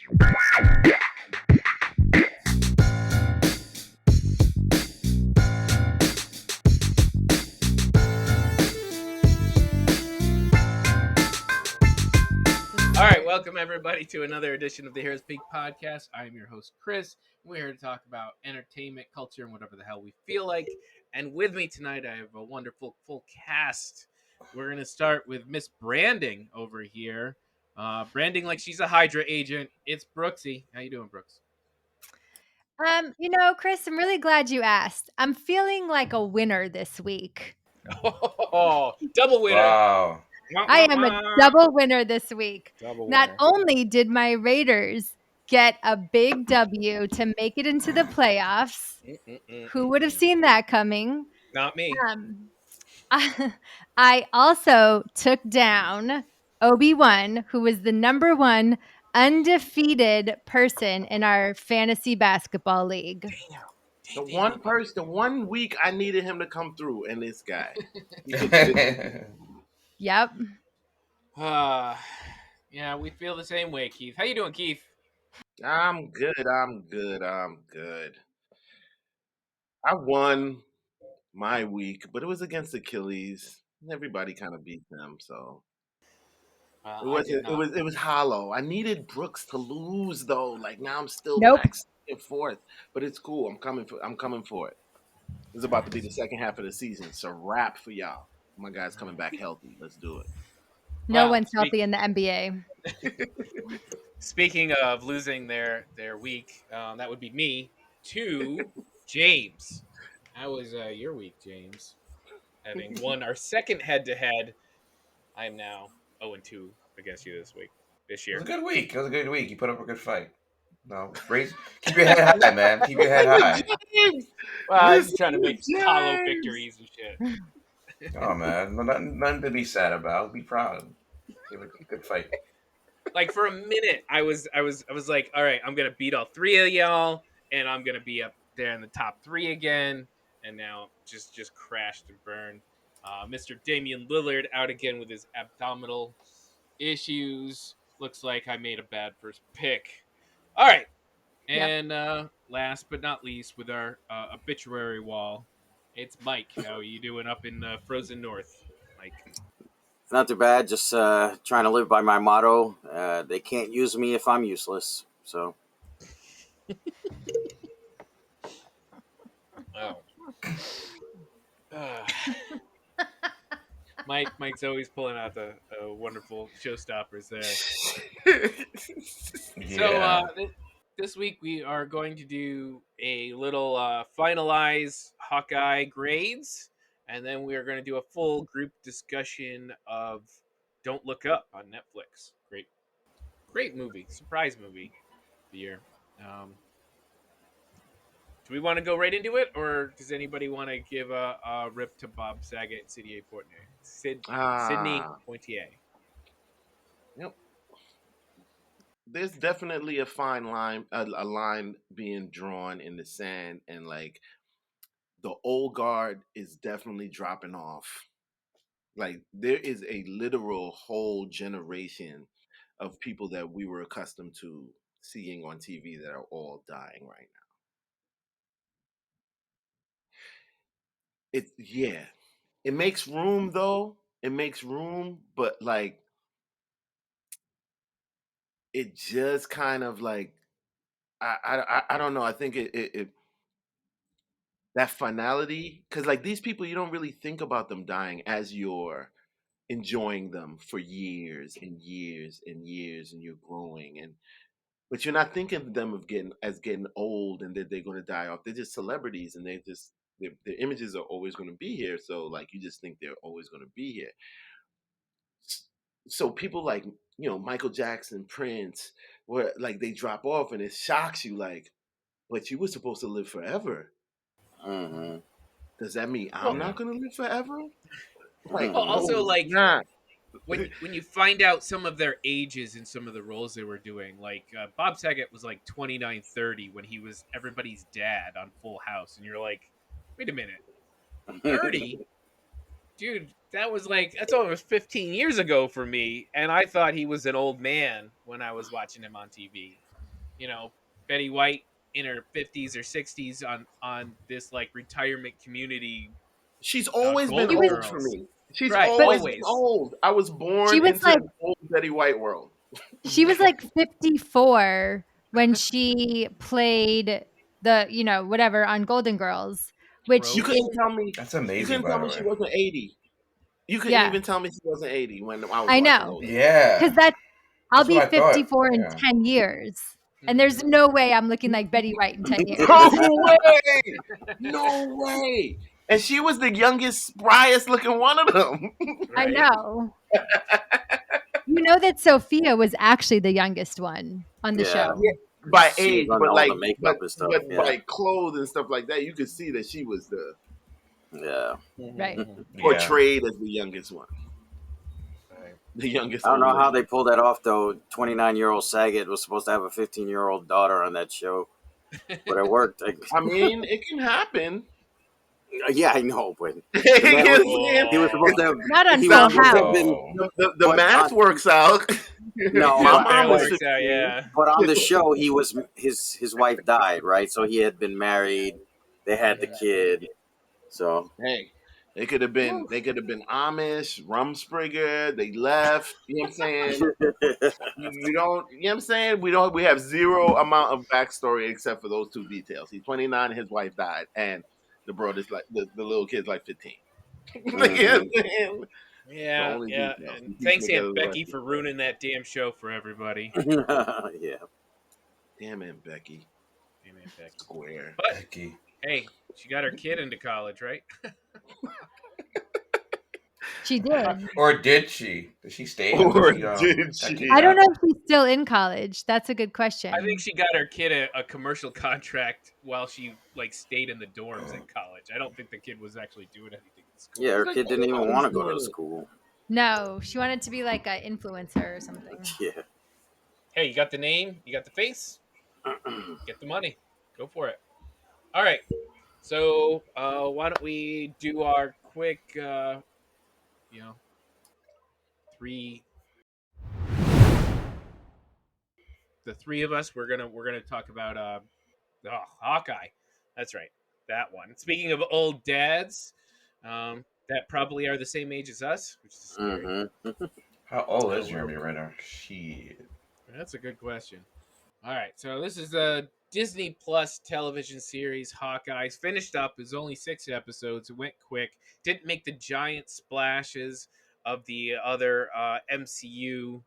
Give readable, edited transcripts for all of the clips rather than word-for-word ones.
All right, welcome everybody to another edition of the Here's Peak podcast. I am your host, Chris. We're here to talk about entertainment, culture, and whatever the hell we feel like. And with me tonight, I have a wonderful full cast. We're going to start with Miss Branding over here. Branding like she's a Hydra agent. It's Brooksy. How you doing, Brooks? Chris, I'm really glad you asked. I'm feeling like a winner this week. Oh, double winner. Wow. I am a double winner this week. Double Not winner. only did my Raiders get a big W to make it into the playoffs, who would have seen that coming? Not me. I also took down Obi-Wan, who was the number one undefeated person in our fantasy basketball league. The one week I needed him to come through, and this guy. Yep. Yeah, we feel the same way, Keith. How you doing, Keith? I'm good. I won my week, but it was against Achilles. Everybody kind of beat them, so it was hollow. I needed Brooks to lose though. Like now I'm still back and forth, but it's cool. I'm coming for it. It's about to be the second half of the season. It's a wrap for y'all. My guy's coming back healthy. Let's do it. No one's healthy in the NBA. Speaking of losing their week, that would be me to James. How was your week, James? Having won our second head-to-head, I am now 0-2 against you this year. It was a good week. You put up a good fight. No, keep your head high, man. Keep your head high. I'm trying to make hollow victories and shit. Oh man, nothing to be sad about. Be proud. Give it a good fight. Like for a minute, I was like, all right, I'm gonna beat all three of y'all, and I'm gonna be up there in the top three again. And now just crashed and burned. Mr. Damian Lillard out again with his abdominal issues. Looks like I made a bad first pick. All right, and last but not least, with our obituary wall, it's Mike. How are you doing up in Frozen North, Mike? Not too bad. Just trying to live by my motto. They can't use me if I'm useless. So. Oh. Mike's always pulling out the wonderful showstoppers there. Yeah. So this week we are going to do a little finalize Hawkeye grades, and then we are going to do a full group discussion of Don't Look Up on Netflix. Great movie, surprise movie of the year. Do we want to go right into it, or does anybody want to give a rip to Bob Saget and Syndey Poitier? Yep. There's definitely a fine line, a line being drawn in the sand, and like the old guard is definitely dropping off. Like there is a literal whole generation of people that we were accustomed to seeing on TV that are all dying right now. It makes room though. It makes room, but like it just kind of like I don't know. I think it that finality, because like these people, you don't really think about them dying as you're enjoying them for years and years and years, and you're growing, and but you're not thinking of them of getting old and that they're going to die off. They're just celebrities, and their images are always going to be here. So like you just think they're always going to be here. So people like Michael Jackson, Prince, where like they drop off, and it shocks you, like, but you were supposed to live forever. Mm-hmm. Does that mean I'm not going to live forever? Like, also, like, when you find out some of their ages and some of the roles they were doing, like Bob Saget was like 29, 30 when he was everybody's dad on Full House, and you're like, wait a minute, 30? Dude, that's almost 15 years ago for me, and I thought he was an old man when I was watching him on TV. you know, Betty White in her 50s or 60s on this like retirement community, She's always been Golden She was old for Girls. me. She's Right, but always been always. old. I was she born was into like an old Betty White world. she was like 54 when she played the, whatever on Golden Girls, which You Rose. is couldn't tell me. That's You amazing, couldn't by tell the me she way. wasn't 80. You couldn't yeah, even tell me she wasn't 80 when I was I watching know. Golden. Cuz Yeah, I'll that's what be I thought. 54 in Yeah. 10 years. And there's Mhm. no way I'm looking like Betty White in 10 years. No way! No way! And she was the youngest, spryest looking one of them. I Right. know. You know that Sophia was actually the youngest one on the Yeah, show. Yeah, by she was age, on but all the like, makeup and stuff. but Yeah, by clothes and stuff like that, you could see that she was the yeah. Right. Yeah. portrayed as the youngest one, Right. the youngest I don't old know how lady. they pulled that off though. 29-year-old Saget was supposed to have a 15-year-old daughter on that show, but it worked. I mean, it can happen. Yeah, I know, but the man was he was supposed Oh, to have Not on he was Full supposed to have House. been, Whoa. The but math works out. no, My yeah, but mom that was but works out. 16. Yeah. but on the show he was his wife died, right? So he had been married. They had the Mhm. kid. So Hey, they could have been Amish, Rumspringer. They left. You know what I'm saying? You don't. You know what I'm saying? We have zero amount of backstory except for those two details. He's 29 and his wife died, and the brother's like the little kid's like 15. You know what I'm mhm. saying? The Yeah, only yeah. details. And You piece thanks, together Aunt the rest Becky, of the for story. ruining that damn show for everybody. Yeah. Damn it, Becky. Damn Aunt Becky. Square. But Becky. hey, she got her kid into college, right? She did. Or did she? Did she stay after Or she did got kicked I she? don't out? know if she's still in college. That's a good I think question. she got her kid a commercial contract while she like stayed in the dorms at college. I don't think the kid was actually doing anything in school. Yeah, her It's like kid didn't even everybody's want to go doing to it. school. No, she wanted to be like an influencer or something. Yeah. Hey, you got the name, you got the face, get the money, go for it. All right, so why don't we do our quick, you know, three the three of us we're gonna talk about Hawkeye. That's right, that one. Speaking of old dads, that probably are the same age as us, which is scary. hmm How old So is Jeremy right now? Shit. that's a good question. All right, so this is a Disney Plus television series. Hawkeye's finished up. It's only 6 episodes. It went quick. Didn't make the giant splashes of the other MCU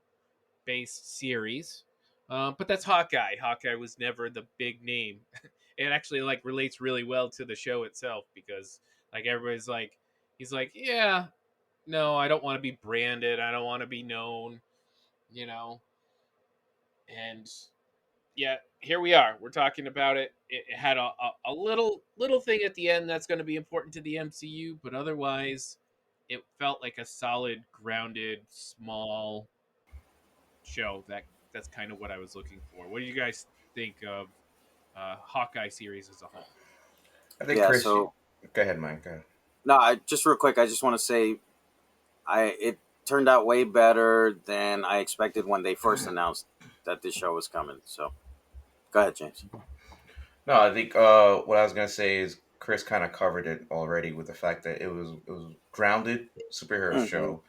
based series. But that's Hawkeye. Hawkeye was never the big name. It actually like relates really well to the show itself because like everybody's like, he's like, yeah, no, I don't want to be branded. I don't want to be known, you know. And yeah, here we are. We're talking about it. It had a little thing at the end that's going to be important to the MCU, but otherwise, it felt like a solid, grounded, small show. That's kind of what I was looking for. What do you guys think of Hawkeye series as a whole? I think Yeah. Chris. So Go ahead, Mike. Go ahead. no, I just real quick. I just want to say, it turned out way better than I expected when they first announced that this show was coming. So go ahead, James. No, I think what I was gonna say is Chris kind of covered it already with the fact that it was grounded superhero hmm show.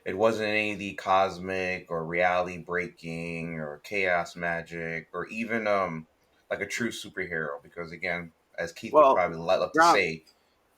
It wasn't any of the cosmic or reality breaking or chaos magic or even like a true superhero because again, as Keith would Well, probably love to ground, say,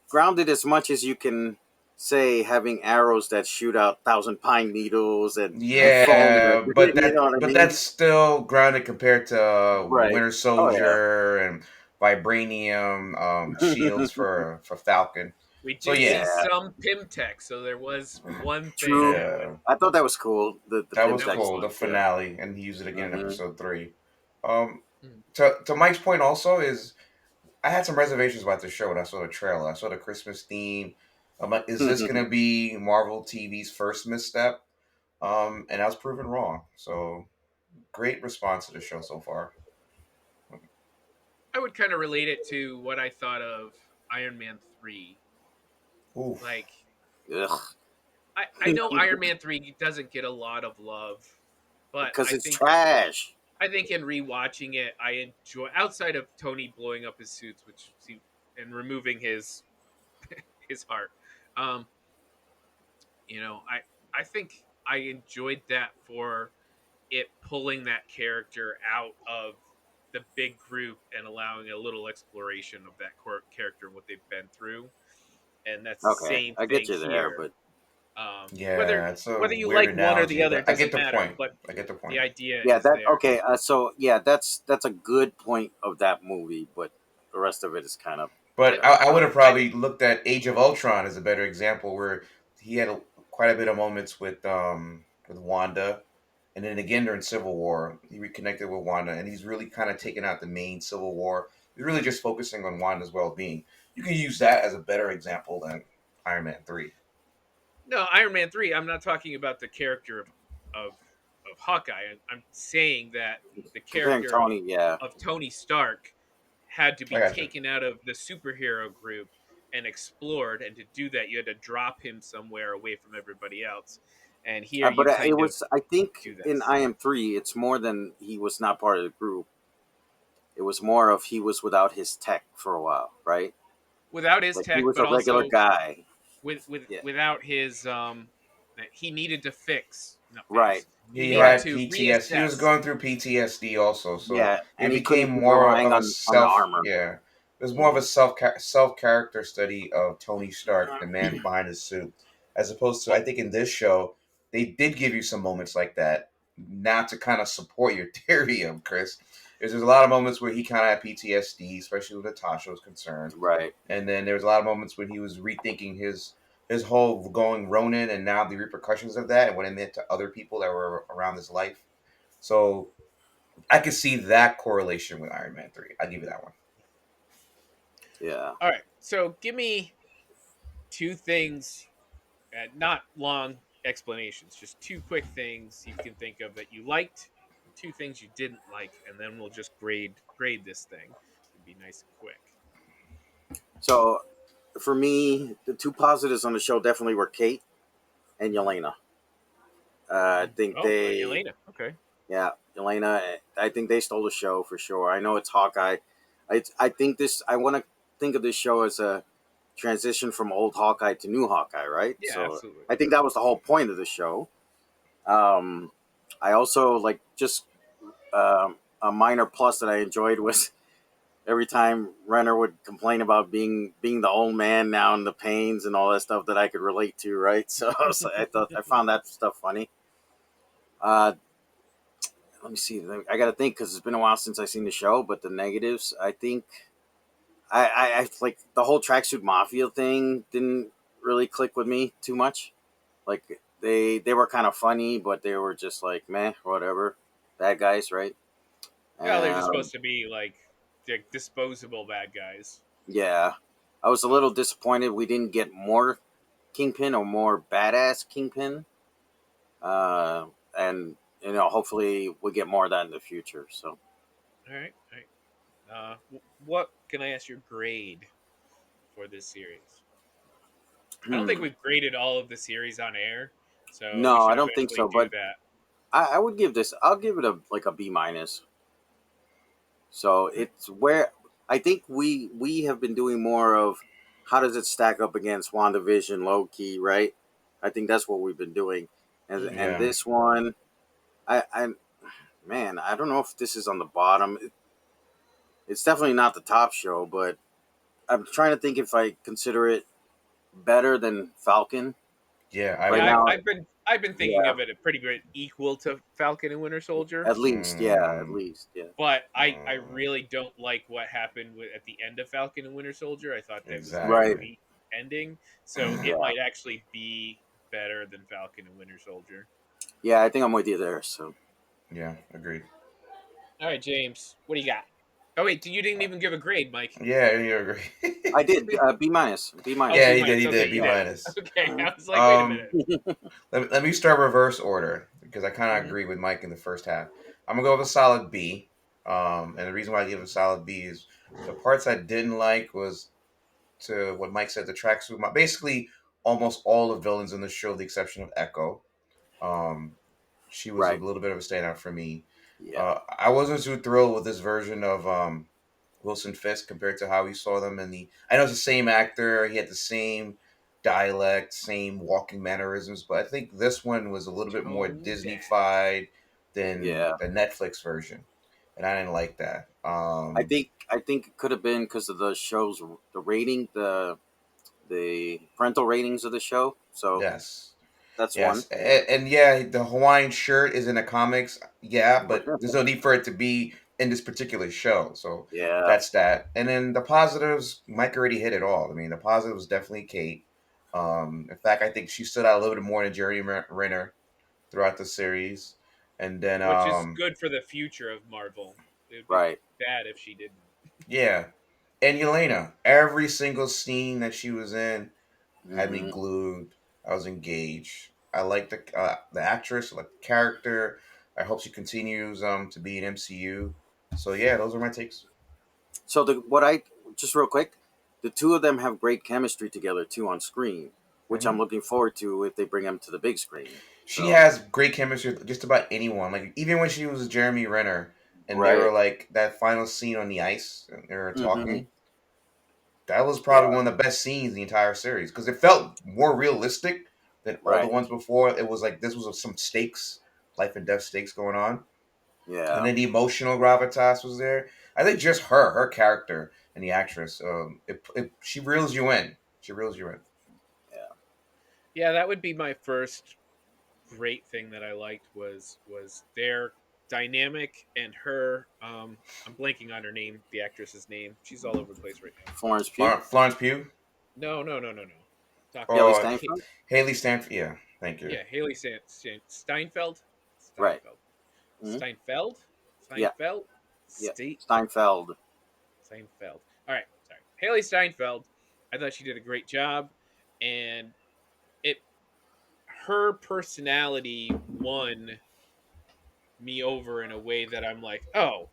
grounded as much as you can say, having arrows that shoot out thousand pine needles and foam and yeah, everything. You know what I that's mean? still grounded compared to Right. Winter Oh yeah. Soldier and vibranium shields for Falcon. We So did see yeah, Yeah. some Pimtech, so there was one thing True. that would yeah. I thought that was cool. The That was that was Pimtex cool. fun. The stuff. Yeah. finale, and he used it again in hmm episode 3. Um, Mm. to Mike's point, also is I had some reservations about the show when I saw the trailer. I saw the Christmas theme. I'm like, is this gonna be Marvel TV's first misstep? And I was proven wrong. So great response to the show so far. I would kind of relate it to what I thought of Iron Man 3. Oof. Like, Ugh. I know Iron Man 3 doesn't get a lot of love, but Because I it's think trash. I think in rewatching it, I enjoy outside of Tony blowing up his suits, and removing his heart. Um, I think I enjoyed that for it pulling that character out of the big group and allowing a little exploration of that character and what they've been through. And that's the Okay, same I get thing you there, here. but Whether Yeah, it's a whether you weird like one or the analogy. other I get doesn't the matter, point. but I get the the point. idea yeah, is that there. okay. So yeah, that's a good point of that movie, but the rest of it is kind of But I would have I probably looked at Age of Ultron as a better example, where he had quite a bit of moments with Wanda, and then again during Civil War, he reconnected with Wanda, and he's really kind of taken out the main Civil War. He's really just focusing on Wanda's well being. You can use that as a better example than Iron Man 3. No, Iron Man 3. I'm not talking about the character of of Hawkeye. I'm saying that the comparing character Tony. Yeah, of Tony Stark had to I be got you. taken out of the superhero group and explored, and to do that you had to drop him somewhere away from everybody else. And here you but it kind of was. I think do that in still. IM3, it's more than he was not part of the group. It was more of he was without his tech for a while, right? Without his Like he tech, was but a regular also guy. Yeah, without his that he needed to not right, fix. He He needed right. had to PTS. He was reassess. going through PTSD also, so Yeah, and it he became couldn't keep more relying of a on the self. armor. Yeah, it was more of a Hmm. self character study of Tony Stark, the man behind his suit, as opposed to I think in this show they did give you some moments like that, not to kind of support your theory of Chris. There's a lot of moments where he kind of had PTSD, especially when Natasha was concerned, Right. and then there was a lot of moments when he was rethinking his whole going Ronin and now the repercussions of that and what it meant to other people that were around his life. So I could see that correlation with Iron Man 3. I'll give you that one. Yeah. All right, so give me two things, not long explanations, just two quick things you can think of that you liked, and two things you didn't like, and then we'll just grade this thing. It'd be nice and quick. So for me, the two positives on the show definitely were Kate and Yelena. I think Oh, they, Elena. Okay. yeah, Yelena. I think they stole the show for sure. I know it's Hawkeye. I think this. I want to think of this show as a transition from old Hawkeye to new Hawkeye, right? Yeah, So absolutely. I think that was the whole point of the show. Um, I also like just a minor plus that I enjoyed was every time Renner would complain about being the old man now and the pains and all that stuff that I could relate to, right? So I found that stuff funny. Uh, Let me see. I got to think because it's been a while since I seen the show. But the negatives, I think I like the whole tracksuit mafia thing didn't really click with me too much. Like they were kind of funny, but they were just like meh, whatever. Bad guys, right? Well, they're just Um, supposed to be like disposable bad guys. yeah, I was a little disappointed we didn't get more Kingpin or more badass Kingpin. Uh, and hopefully we get more of that in the future. So All right. All right. What can I ask your grade for this series? I don't think hmm. we've graded all of the series on air, so we No, I should don't think eventually so. do But that. I would give this. I'll give it a B minus. So it's where I think we have been doing more of how does it stack up against WandaVision, low key, right? I think that's what we've been doing, and Yeah. this one, I man, I don't know if this is on the bottom. It's definitely not the top show, but I'm trying to think if I consider it better than Falcon Yeah, I right Yeah, would. now. I've been thinking Yeah, of it a pretty good equal to Falcon and Winter Soldier, at least, yeah, at Mm, least, yeah, but I mm, really don't like what happened at the end of Falcon and Winter Soldier. I thought that was a very right, exactly. weak ending, so it yeah, might actually be better than Falcon and Winter Soldier. yeah. I think I'm with you there. So Yeah, agreed. All right, James, what do you got? Oh wait, you didn't even give a grade, Mike. Yeah, you agree. I did B minus, B Oh, minus. Yeah, B he did. minus. He Okay, did. you B did. minus. Okay, I was like, wait a Um, minute. let me start reverse order because I kind of Hmm. agree with Mike in the first half. I'm gonna go with a solid B. And the reason why I give it a solid B is the parts I didn't like was to what Mike said, the tracksuit. Basically, almost all the villains in the show, with the exception of Echo. Um, she was a Right. little bit of a standout for me. Yeah. I wasn't too thrilled with this version of Wilson Fisk compared to how we saw them in the. I know it's the same actor. He had the same dialect, same walking mannerisms, but I think this one was a little bit more Toned down. Disney-fied than Yeah. the Netflix version, and I didn't like that. I think it could have been because of the show's the rating, the parental ratings of the show. So Yes. that's one. Yes, and yeah, the Hawaiian shirt is in the comics. Yeah, but there's no need for it to be in this particular show. So Yeah. that's that. And then the positives, Mike already hit it all. I mean, the positives definitely Kate. In fact, I think she stood out a little bit more than Jeremy Renner throughout the series. And then, Which is good for the future of Marvel. It would be Right. bad if she didn't. yeah, and Yelena. Every single scene that she was in had me Hmm. glued. I was engaged. I like the actress, I like the character. I hope she continues to be in MCU. So yeah, those are my takes. So the what I just real quick, the two of them have great chemistry together too on screen, which Hmm. I'm looking forward to if they bring them to the big screen. She So has great chemistry with just about anyone. Like even when she was Jeremy Renner, and they were right. like that final scene on the ice, and they were Hmm. talking. That was Yeah. probably one of the best scenes in the entire series because it felt more realistic than all the Right. ones before. It was like this was some stakes, life and death stakes going on. And Yeah. then the emotional gravitas was there. I think just her character, and the actress, she reels you in. She reels you in. Yeah. Yeah, that would be my first great thing that I liked was their dynamic and her. I'm blanking on her name, the actress's name. She's all over the place right now. Florence Pugh, Florence Pugh, No, no, no, no, no. Talking Haley or about Steinfeld. Haley Stanfield. Yeah, thank you. yeah, Haley Steinfeld. Right. Steinfeld. Hmm. Steinfeld. Yeah. Steinfeld. Yeah. State. Steinfeld. Steinfeld. All right, sorry. Haley Steinfeld. I thought she did a great job, and it her personality won me over in a way that I'm like, oh,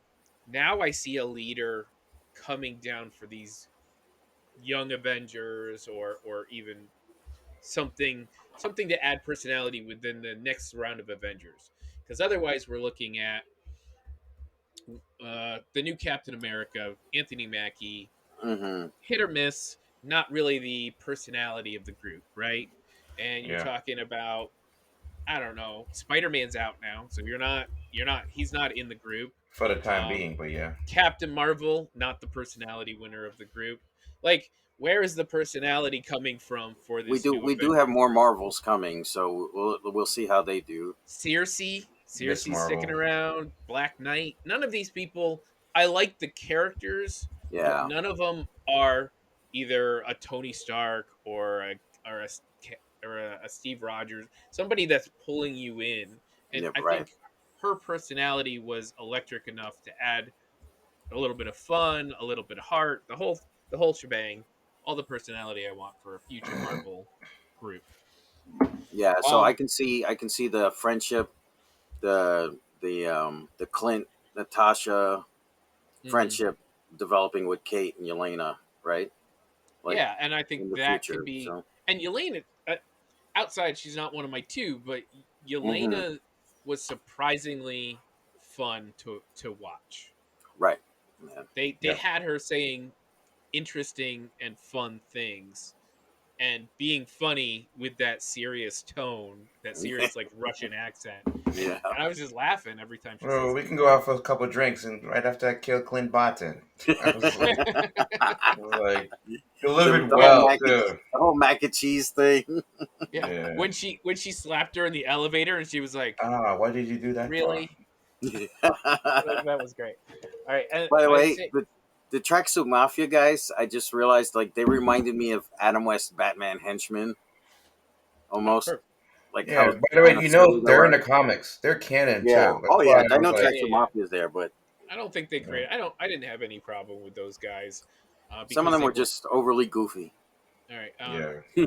now I see a leader coming down for these young Avengers or even something to add personality within the next round of Avengers. Because otherwise, we're looking at the new Captain America, Anthony Mackie, Hmm. hit or miss, not really the personality of the group, right? And you're Yeah, talking about I don't know, Spider Man's out now, so he's not in the group. for the time Um, being, but yeah, Captain Marvel, not the personality winner of the group. Like, where is the personality coming from for We this do. new We do have Avengers more group? Marvels coming, so we'll see how they do. Miss Circe's sticking Marvel. around. Black Knight. None of these people. I like the characters, but Yeah. none of them are either a Tony Stark or a a Steve Rogers. Somebody that's pulling you in, and Yeah. I Right. think her personality was electric enough to add a little bit of fun, a little bit of heart, the whole shebang, all the personality I want for a future Marvel group. Yeah. So I Um, can see. I can see the friendship, the Clint Natasha mhm. friendship developing with Kate and Yelena. Right. Like Yeah, and I think in the that could future. be. So. And Yelena, outside, she's not one of my two, but Hmm. Yelena was surprisingly fun to watch. Right. Yeah. They Yeah. had her saying interesting and fun things and being funny with that serious tone, that serious like Russian accent, Yeah. and I was just laughing every time she said Well, we can something go out for a couple of drinks, and right after I kill Clint Barton, I was like the, delivered the whole well mac and too. the whole mac and cheese thing. Yeah, Yeah. when she slapped her in the elevator and she was like, Why did you do that for? "Really?" Like that was great. All right, and By the I'd way, say the Tracksuit Mafia guys, I just realized like they reminded me of Adam West Batman henchmen almost, perfect. like Yeah. how By the kind way, of you know silly they they're in were. the comics. They're canon Yeah. too. Oh That's why yeah, I I was know Yeah, like, yeah, Tracksuit yeah. Mafia is there, but I don't think they yeah. created. I didn't have any problem with those guys some of because them they were were just overly goofy. all right. Yeah.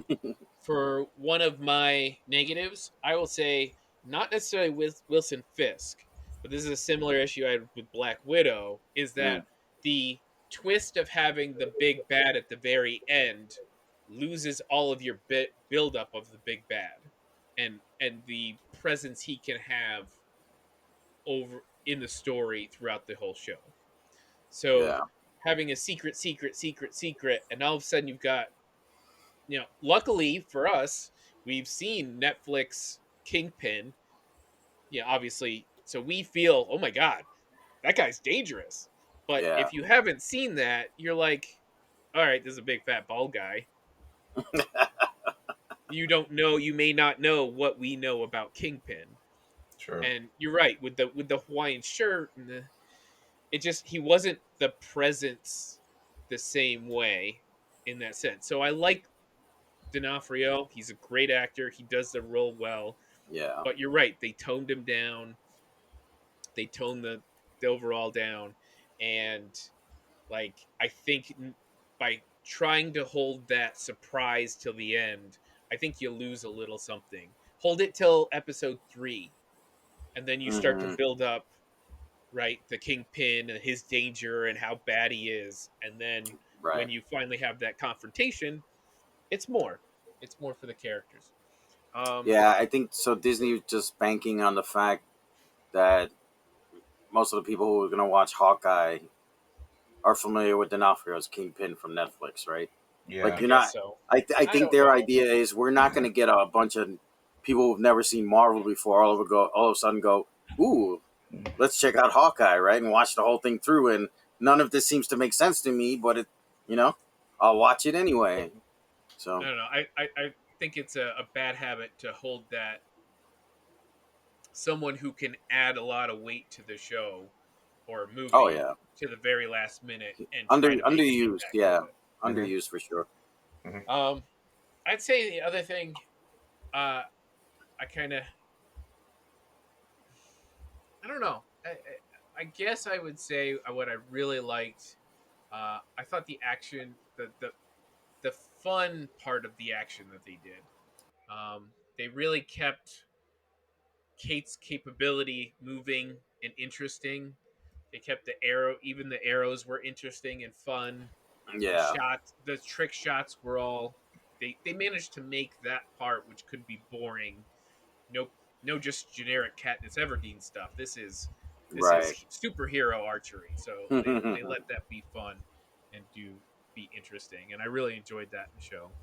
For one of my negatives, I will say not necessarily with Wilson Fisk, but this is a similar issue I had with Black Widow. Is Mm, that the twist of having the big bad at the very end loses all of your build up of the big bad, and the presence he can have over. in the story throughout the whole show. So Yeah. having a secret, and all of a sudden you've got, luckily for us, we've seen Netflix Kingpin. Yeah, obviously. So we feel, oh my god, that guy's dangerous. But Yeah. if you haven't seen that, you're like, all right, this is a big fat bald guy. You don't know, you may not know what we know about Kingpin. Sure. And you're right with the Hawaiian shirt and he wasn't the presence the same way in that sense. So I like D'Onofrio. He's a great actor. He does the role well. Yeah. But you're right, they toned him down. They toned the overall down, and like I think by trying to hold that surprise till the end, I think you lose a little something. Hold it till episode 3, and then you start to Hmm. build up, right, the Kingpin and his danger and how bad he is, and then when Right. you finally have that confrontation, it's more. It's more for the characters. Um, Yeah, I think so. Disney was just banking on the fact that most of the people who are going to watch Hawkeye are familiar with D'Onofrio's Kingpin from Netflix, right? Like Yeah. I you're guess not. so. I I think don't their know. idea is we're not going to get a bunch of people who've never seen Marvel before all of a sudden go, ooh, let's check out Hawkeye, right, and watch the whole thing through. And none of this seems to make sense to me, but you know, I'll watch it anyway. I So don't know. I think it's a bad habit to hold that someone who can add a lot of weight to the show or oh movie yeah, to the very last minute and try to make an underused, impact yeah, with it. Hmm. underused for sure. Hmm. I'd say the other thing, uh, I kind of, I don't know. I guess I would say what I really liked. I thought the action, the fun part of the action that they did. They really kept Kate's capability moving and interesting. They kept even the arrows were interesting and fun. Yeah, The trick shots were all they managed to make that part, which could be boring. No, no, just generic Katniss Everdeen stuff. This is right. superhero archery. So they let that be fun and do be interesting, and I really enjoyed that in the show.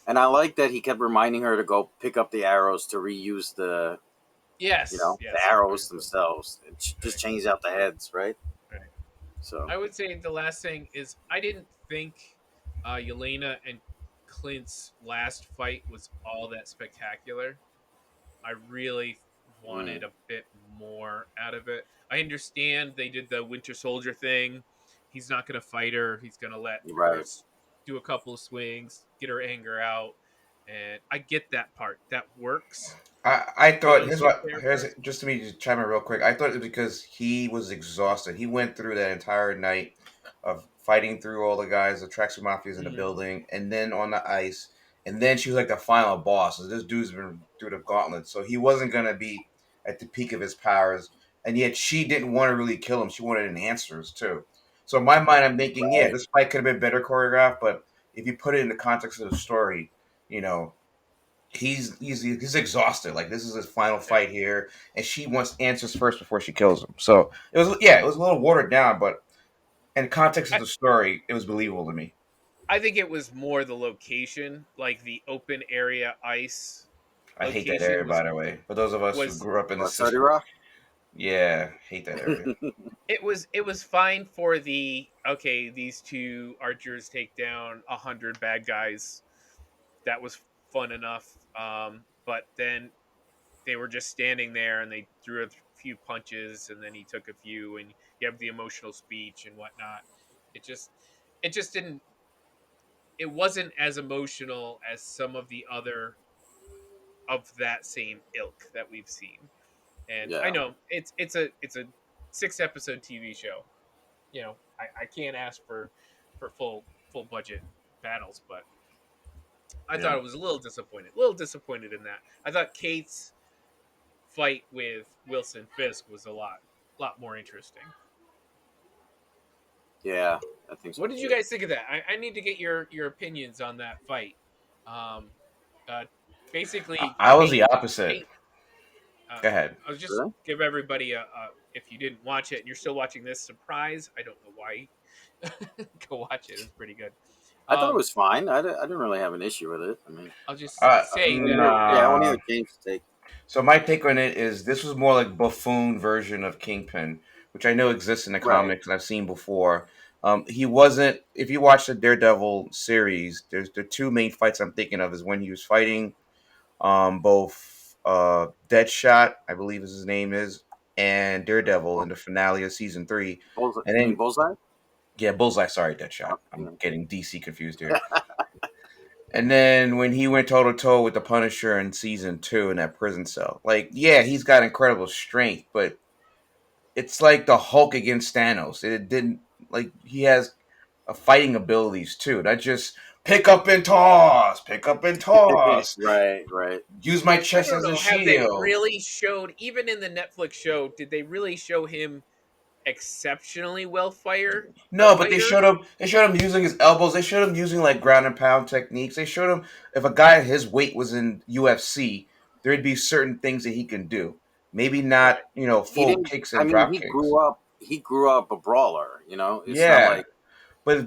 And I like that he kept reminding her to go pick up the arrows to reuse Yes, the yes, very arrows important. themselves and just Right, change out the heads, right? right. So I would say the last thing is I didn't think Yelena and Clint's last fight was all that spectacular. I really mm, wanted a bit more out of it. I understand they did the Winter Soldier thing. He's not going to fight her. He's going to let her right, do a couple of swings, get her anger out, and I get that part. That works I for thought those here's two what here's characters. just to me just chime in real quick. I thought it was because he was exhausted. He went through that entire night of fighting through all the guys, the tracksuit mafias in the Hmm. building, and then on the ice, and then she was like the final boss. So this dude's been through the gauntlet, so he wasn't gonna be at the peak of his powers, and yet she didn't want to really kill him. She wanted an answers too. So in my mind, I'm thinking, yeah, right, this fight could have been better choreographed, but if you put it in the context of the story, you know, he's exhausted. Like this is his final Yeah, fight here, and she wants answers first before she kills him. So it was a little watered down, but in context of I, the story, it was believable to me. I think it was more the location, like the open area ice I hate that location area, by the way. For those of us who was grew up in the or 30 city, Rock. yeah, hate that area. it was fine for the okay, these two archers take down 100 bad guys. That was fun enough. But then they were just standing there and they threw a few punches and then he took a few and you have the emotional speech and whatnot. It just didn't, it wasn't as emotional as some of the other of that same ilk that we've seen. And I Yeah, know it's a 6 episode TV show. I can't ask for full budget battles, but I yeah, thought it was a little disappointed in that. I thought Kate's fight with Wilson Fisk was a lot more interesting. yeah. I think so What did you too. guys think of that? I need to get your opinions on that fight. Um, uh, I, Basically, I was the opposite. Kate. Go ahead. I'll just Really? give everybody if you didn't watch it and you're still watching this, surprise. I don't know why. Go watch it. It's pretty good. I thought it Um, was fine. I didn't really have an issue with it. I mean, I'll just say that yeah, I want to Nah. hear James' take. So my take on it is this was more like buffoon version of Kingpin, which I know exists in the Right. comics and I've seen before. He wasn't. If you watch the Daredevil series, there's the two main fights I'm thinking of is when he was fighting both Deadshot, I believe is his name is, and Daredevil in the finale of season 3, Bullseye. and You mean then Bullseye? yeah, Bullseye. Sorry, Deadshot. Oh, I'm yeah. getting DC confused here. And then when he went toe to toe with the Punisher in season 2 in that prison cell, like, yeah, he's got incredible strength, but it's like the Hulk against Thanos. It didn't like he has a fighting abilities too, not just pick up and toss, Right. Right. use my I chest don't as a know. Have they shield. really showed even in the Netflix show? Did they really show him exceptionally well a No, but they fighter? showed him. They showed him using his elbows. They showed him using like ground and pound techniques. They showed him if a guy his weight was in UFC, there'd be certain things that he can do. Maybe not, Right. He full didn't. kicks I and mean, drop he kicks. grew up. He grew up a brawler. You know, it's not Yeah, like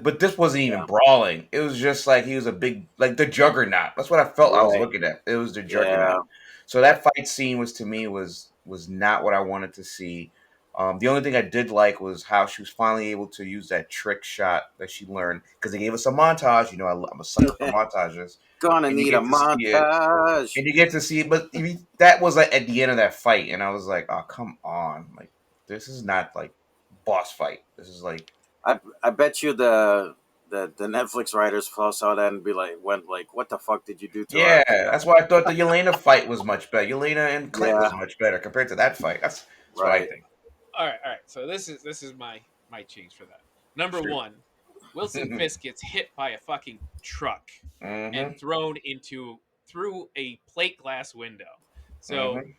but this wasn't even yeah. brawling. It was just like he was a big like the juggernaut. That's what I felt I was Right. looking at. It was the Yeah. juggernaut. So that fight scene was to me was not what I wanted to see. The only thing I did like was how she was finally able to use that trick shot that she learned because they gave us a montage. I'm a sucker for montages, Gonna and you need a get to see it, montage. and you get to see it. But that was like at the end of that fight, and I was like, oh come on, like this is not like boss fight. This is like I bet you the Netflix writers saw that and went like, "What the fuck did you do to yeah, our?" that's why I thought the Yelena fight was much better. Yelena and Clint Yeah. was much better compared to that fight. That's what I Right. think. All right. So this is my change for that. Number Sure. one, Wilson Fisk gets hit by a fucking truck and Mm-hmm. thrown into through a plate glass window. So Mm-hmm.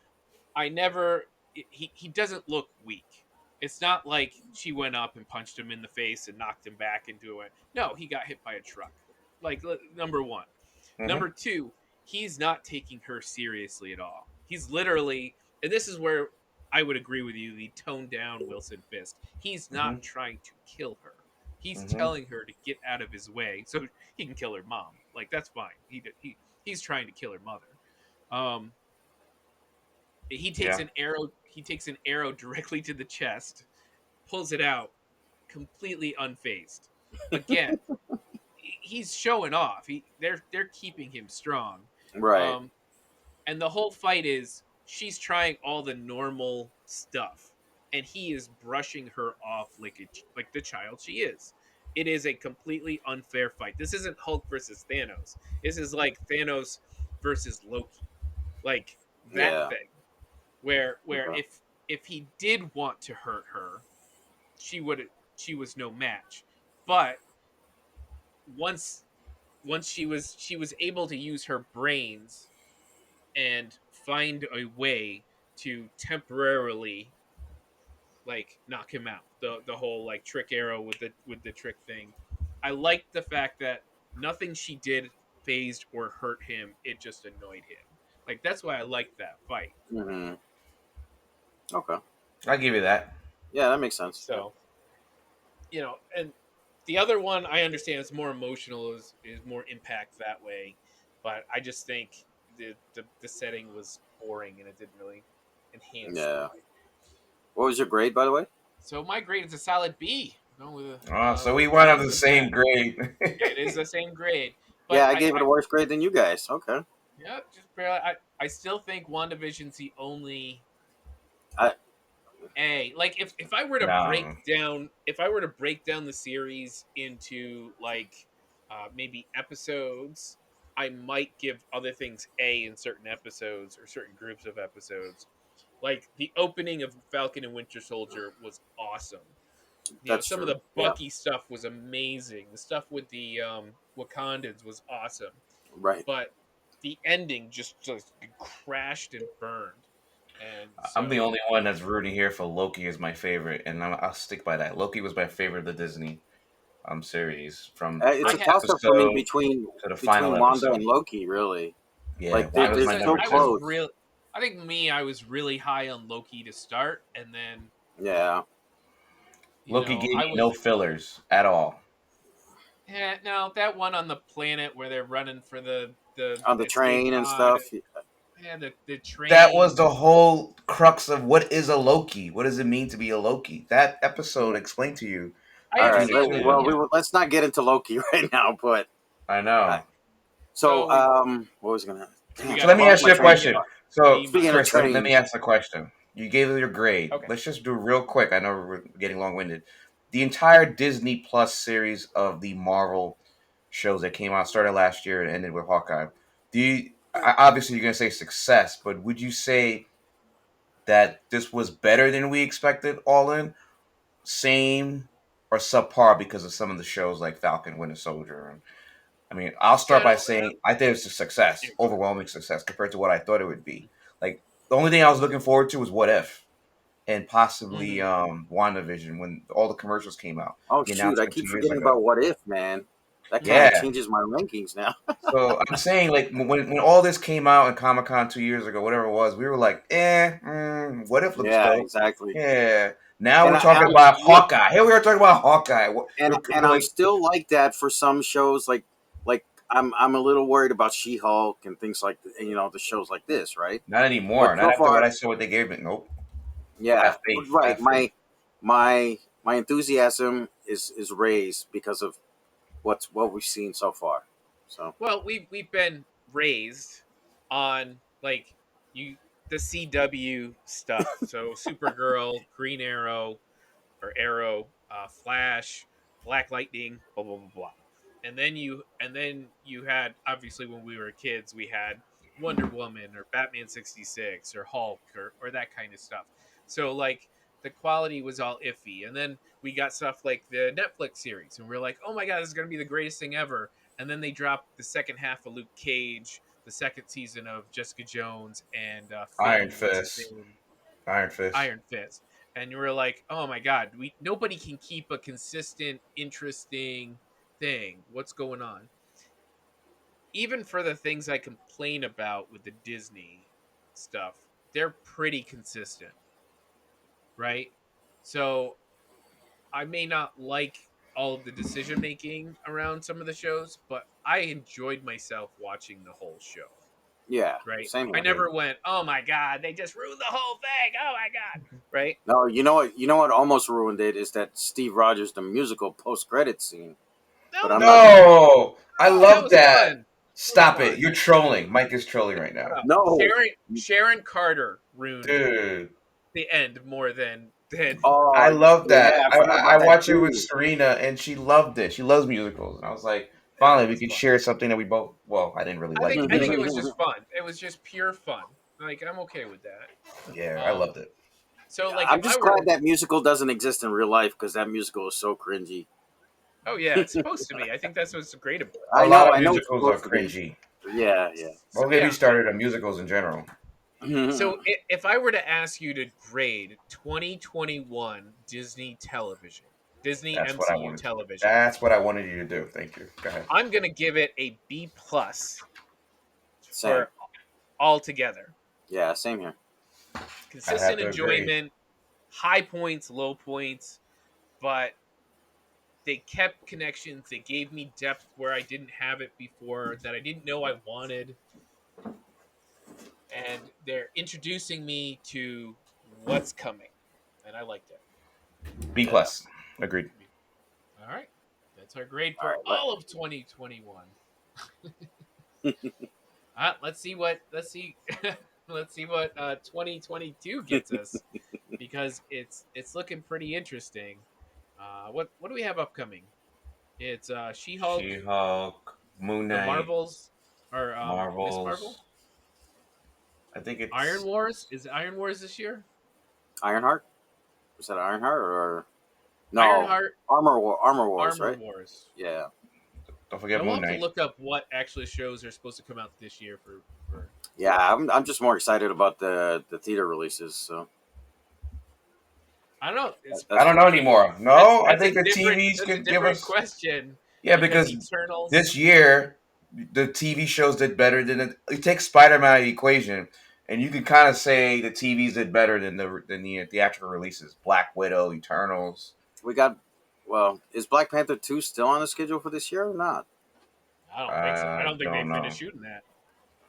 I never he doesn't look weak. It's not like she went up and punched him in the face and knocked him back into it. No, he got hit by a truck. Like number one. Mm-hmm. Number two, he's not taking her seriously at all. He's literally, and this is where I would agree with you, the toned down Wilson Fisk. He's Mm-hmm. not trying to kill her. He's Mm-hmm. telling her to get out of his way so he can kill her mom. Like that's fine. He's trying to kill her mother. Um, he takes Yeah. an arrow. He takes an arrow directly to the chest, pulls it out, completely unfazed. Again, he's showing off. They're keeping him strong. Right. Um, and the whole fight is she's trying all the normal stuff, and he is brushing her off like the child she is. It is a completely unfair fight. This isn't Hulk versus Thanos. This is like Thanos versus Loki, like that Yeah. thing where Okay. if he did want to hurt her, she would she was no match. But once she was able to use her brains and find a way to temporarily like knock him out. The whole like trick arrow with the trick thing. I liked the fact that nothing she did phased or hurt him. It just annoyed him. Like that's why I liked that fight. Hmm. Okay. I'll give you that. Yeah, that makes sense. Yeah. So and the other one I understand is more emotional, is more impact that way, but I just think the setting was boring and it didn't really enhance the Yeah. fight. What was your grade, by the way? So my grade is a solid B. Going Oh, so with we went up the with same that. grade. Yeah, it is the same grade, but Yeah, I gave it a worse grade than you guys. Okay. yeah, just barely. I still think WandaVision's the only I A. Like if I were to break No. down if I were to break down the series into like maybe episodes, I might give other things A in certain episodes or certain groups of episodes. Like the opening of Falcon and Winter Soldier was awesome. that's Some of true. the Yeah. Bucky stuff was amazing. The stuff with the Wakandans was awesome, Right. but the ending just crashed and burned. And I'm the so only one that's rooting here for Loki as my favorite, and I'll stick by that. Loki was my favorite of the Disney series from the It's I a first had toss up for me episode to the final between Wanda episode. and Loki. Really, Yeah, like I Wanda's they're was my a, number so I was two. close. real I think I was really high on Loki to start, and then Yeah. Loki gave I me no was fillers at all. no, that one on the planet where they're running for the On the escape train and pod. stuff. Yeah, the That was train. the whole crux of what is a Loki. What does it mean to be a Loki? That episode explained to you I All between right. the understand two of that. Well, them. Yeah. let's not get into Loki right now. But I uh, know. so, So what was gonna? we Damn, So got let I me lost ask my you a train of B, question. thought. So, B Speaking of Chris, minus. let me trains, ask the question. You gave your grade. Okay. Let's just do real quick. I know we're getting long winded. The entire Disney Plus series of the Marvel shows that came out started last year and ended with Hawkeye. Obviously you're gonna say success, but would you say that this was better than we expected all in? Same or subpar because of some of the shows like Falcon, Winter Soldier? And I mean, I'll Yeah. start by No. saying I think it's a success, Yeah, go ahead. overwhelming success compared to what I thought it would be. Like the only thing I was looking forward to was What If and possibly Mhm. WandaVision when all the commercials came out. oh The shoot, I announcement keep 2 years forgetting ago. about What If, man. That kind of Yeah. changes my rankings now. So I'm saying, like, when all this came out in Comic Con 2 years ago, whatever it was, we were like, What If looks Yeah, dope? exactly. Yeah. Now And we're I, talking I'm about Hawkeye. Here we are talking about Hawkeye. and We're I'm like, still like that for some shows. Like I'm a little worried about She-Hulk and things like the shows like this, right? not But anymore. Not so after what far, I saw what they gave me. Nope. yeah, Have faith. right. Have faith. My enthusiasm is raised because of what we've seen so far. So Well, we've been raised on like you the CW stuff. So Supergirl, Green Arrow, or Arrow, Flash, Black Lightning, blah blah blah blah. And then you had obviously when we were kids we had Wonder Woman or Batman 66 or Hulk or that kind of stuff. So like the quality was all iffy. And then we got stuff like the Netflix series and we're like, "Oh my god, this is going to be the greatest thing ever." And then they dropped the second half of Luke Cage, the second season of Jessica Jones and Iron Finn, what's his Fist. name? Iron Fist. Iron Fist, and you were like, "Oh my god, we nobody can keep a consistent, interesting thing. What's going on?" Even for the things I complain about with the Disney stuff, they're pretty consistent, right? So I may not like all of the decision making around some of the shows, but I enjoyed myself watching the whole show. yeah, Right? same I here. Agreed. never went, "Oh my god, they just ruined the whole thing. Oh my god." Right? No, you know what? You know what almost ruined it is that Steve Rogers the musical post credit scene. But I'm No, not gonna. No, I that love was that. fun. That was Stop it. fun. You're trolling. Mike is trolling right Shut now. up. No. Sharon Carter ruined Dude, the end more than I Oh love yeah, that. I forgot I about that watched it with too. Serena, and she loved it. She loves musicals, and I was like, yeah, it finally, we was can fun. share something that we both. Well, I didn't really I like think the I think it music. was just fun. It was just pure fun. Like I'm okay with that. Yeah, I loved it. So like I'm if I just were glad that musical doesn't exist in real life because that musical is so cringy. oh yeah, it's supposed to be. I think that's what's great about A I lot know, of I know it's musicals are supposed to be. cringy. Yeah, it. yeah. So Don't get me yeah. started on musicals in general. So if I were to ask you to grade 2021 Disney television, Disney That's what I MCU wanted. television, That's what I wanted you to do. Thank you. Go ahead. I'm gonna give it a B plus Same. for all together. Yeah, same here. I have Consistent to agree. enjoyment, high points, low points, but they kept connections. They gave me depth where I didn't have it before, that I didn't know I wanted, and they're introducing me to what's coming, and I liked it. B Yeah. plus. Agreed. All right, that's our grade All for right. all of 2021. Let's see what let's see what 2022 gets us, because it's looking pretty interesting. What do we have upcoming? It's She-Hulk, She-Hulk, Moon the Knight, Marvels, or Miss Marvel, Marvels. I think Iron it's Wars. Is it Iron Wars this year? Ironheart? Was that Ironheart or no? Ironheart, Armor Wars, Armor right? Wars. Yeah. don't I forget will Moon have to Knight. look up what actually shows are supposed to come out this year for. Yeah, I'm just more excited about the theater releases. So I don't know. It's I that's don't know anymore. that's No, I that's a think the different TVs that's a could give different us. question, Yeah, because because Eternals. this year the TV shows did better than it. You take Spider-Man out of the equation, and you can kind of say the TVs did better than the theatrical releases. Black Widow, Eternals. We got. Well, is Black Panther 2 still on the schedule for this year or not? I don't think so. I don't think they Don't know. finished shooting that.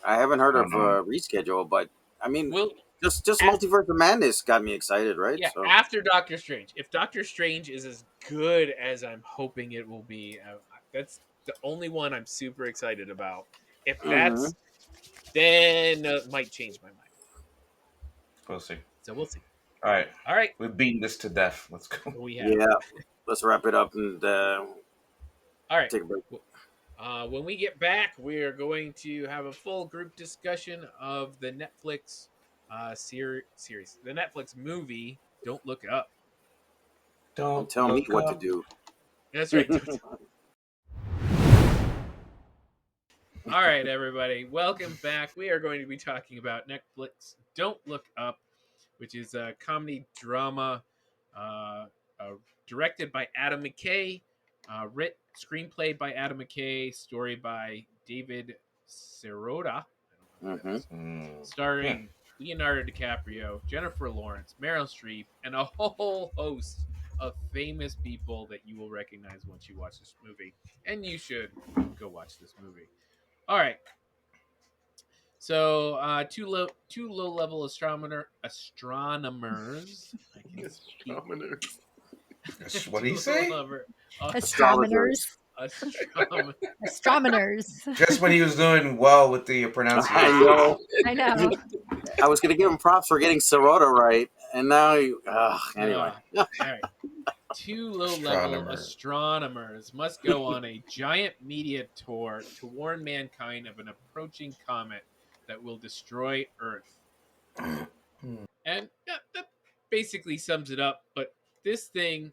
I haven't heard I of don't know. reschedule, but I mean, Well, just a- Multiverse of Madness got me excited, right? yeah, So after Doctor Strange. If Doctor Strange is as good as I'm hoping it will be, that's the only one I'm super excited about. If Mhm. that's, then might change my mind. We'll see. So we'll see. All right, All right, we've beaten this to death. Let's go. we have. Yeah, let's wrap it up and All right. take a break. When we get back, we are going to have a full group discussion of the Netflix series, the Netflix movie. Don't Look Up. Don't Don't tell me look what to up. do. That's right. All right, everybody, welcome back. We are going to be talking about Netflix Don't Look Up, which is a comedy drama uh, directed by Adam McKay, writ screenplay by Adam McKay, story by David Sirota. I don't know who that Mhm. is. Hmm. Starring Leonardo DiCaprio, Jennifer Lawrence, Meryl Streep, and a whole host of famous people that you will recognize once you watch this movie. And you should go watch this movie. All right. So two low level astronomers. I can speak. What do you Two low say? level Astrologers. astronomers. Astronomers. Just when he was doing well with the I pronunciation. know. I know. I was gonna give him props for getting Sirota right, and now anyway. All right. Two low level Astronomer. astronomers must go on a giant media tour to warn mankind of an approaching comet that will destroy Earth. And that basically sums it up. But this thing,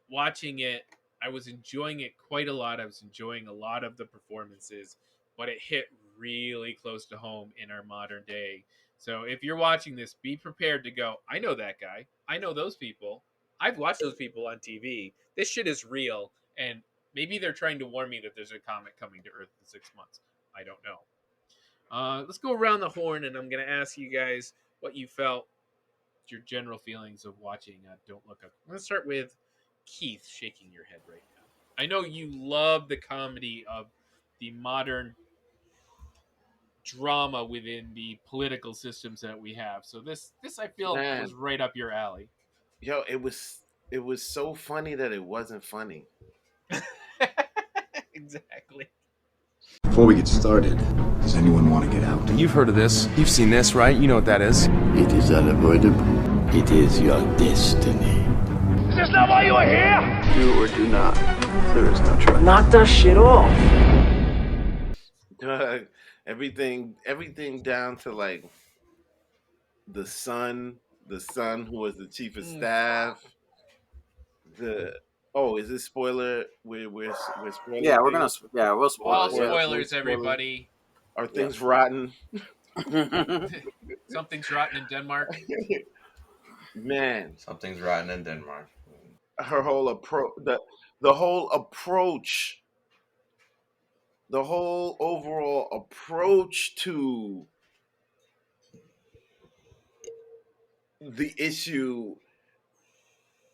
watching it, I was enjoying it quite a lot. I was enjoying a lot of the performances, but it hit really close to home in our modern day. So if you're watching this, be prepared to go, I know that guy. I know those people. I've watched those people on TV. This shit is real. And maybe they're trying to warn me that there's a comet coming to Earth in 6 months. I don't know. Let's go around the horn, and I'm going to ask you guys what you felt, your general feelings of watching Don't Look Up. I'm going to start with Keith shaking your head right now. I know you love the comedy of the modern drama within the political systems that we have. So this I feel was Man, right up your alley. yo, it was so funny that it wasn't funny. Exactly. Before we get started, does anyone want to get out? You've heard of this. You've seen this, right? You know what that is. It is unavoidable. It is your destiny. Do or do not. There is no try. Knock that shit off. Everything down to like the son who was the chief of staff. Is this spoiler? We're spoiling Yeah, we're things? gonna we'll spoil All it. Yeah. spoilers, everybody. Are things rotten? Something's rotten in Denmark. Man, Something's rotten in Denmark. her whole approach, the whole approach, the whole overall approach to the issue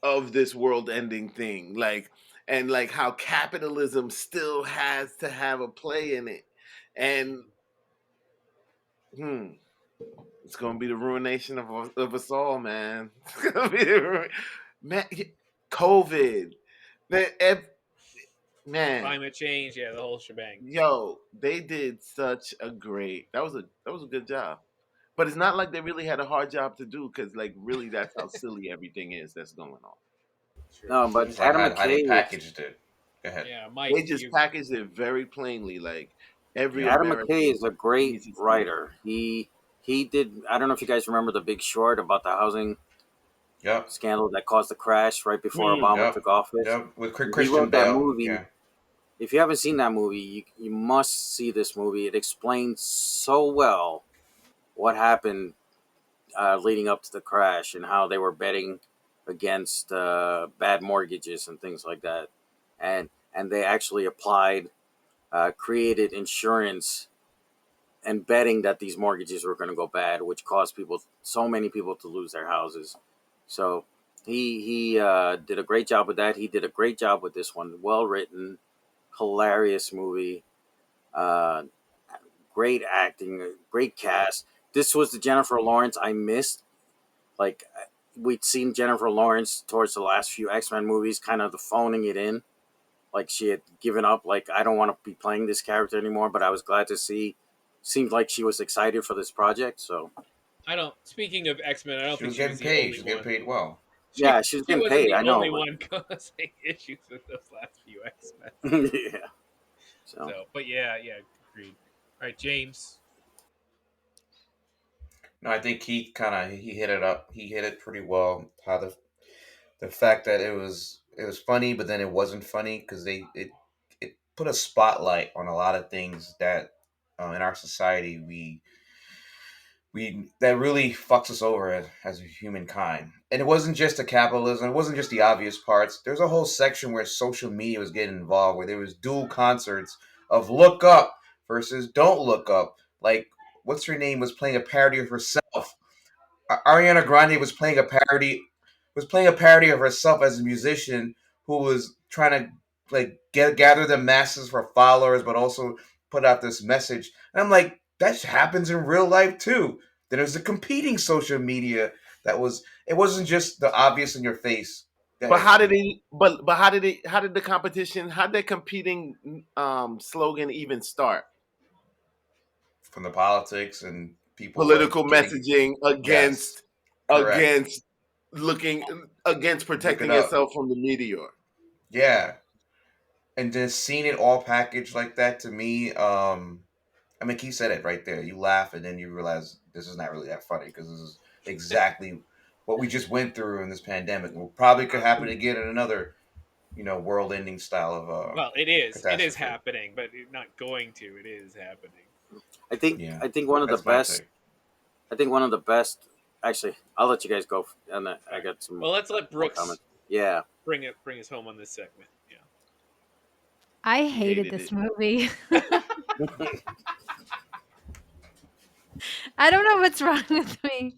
of this world-ending thing, and how capitalism still has to have a play in it, and it's gonna be the ruination of us all, man. It's gonna be man, COVID, man. Climate change, yeah, the whole shebang. Yo, they did such a great. That was a good job, but it's not like they really had a hard job to do, because really that's how silly everything is that's going on. Sure. No, but It's like Adam how they McKay. packaged it. Go ahead. Yeah, Mike. They just packaged it very plainly, like every Adam American McKay is a great needs to see it. writer. He did. I don't know if you guys remember The Big Short, about the housing Yep. scandal that caused the crash right before Obama Yep. took office. Yep. With He Christian wrote that Bale. movie. Yeah. If you haven't seen that movie, you must see this movie. It explains so well what happened leading up to the crash and how they were betting against bad mortgages and things like that, and they actually created insurance and betting that these mortgages were going to go bad, which caused so many people to lose their houses. So he did a great job with that. He did a great job with this one. Well written, hilarious movie. Great acting, great cast. This was the Jennifer Lawrence I missed. Like, we'd seen Jennifer Lawrence towards the last few X-Men movies, kind of the phoning it in. Like, she had given up, like, I don't want to be playing this character anymore, but I was glad to see. Seemed like she was excited for this project, so. Speaking of X-Men, I don't She think was she was getting the paid. only She was one. getting paid well. Yeah, she's She getting wasn't paid, the I know. only But... one causing issues with those last few X-Men. yeah. So, but yeah, agreed. All right, James. No, I think he hit it up. He hit it pretty well. How the fact that it was funny, but then it wasn't funny because it put a spotlight on a lot of things that in our society we that really fucks us over as humankind. And it wasn't just the capitalism. It wasn't just the obvious parts. There's a whole section where social media was getting involved, where there was dual concerts of Look Up versus Don't Look Up. Like, what's her name was playing a parody of herself. Ariana Grande was playing a parody of herself as a musician who was trying to like gather the masses for followers, but also put out this message. And I'm like, that happens in real life too. Then there's the competing social media that was. It wasn't just the obvious in your face. But how did he? But how did it? How did the competition? How did the competing slogan even start? From the politics and people Political getting, messaging yes, correct. against protecting yourself from the meteor. Yeah, and then seeing it all packaged like that to me, I mean, he said it right there. You laugh and then you realize this is not really that funny because this is exactly what we just went through in this pandemic. It probably could happen again in another, world-ending style of Well, it is. It is catastrophe. happening, but not going to. It is happening. I think one of the best. I think one of the best. Actually, I'll let you guys go, and I got some. Well, let's let Brooks. Comments. Yeah. Bring us home on this segment. Yeah. I hated this movie. I don't know what's wrong with me.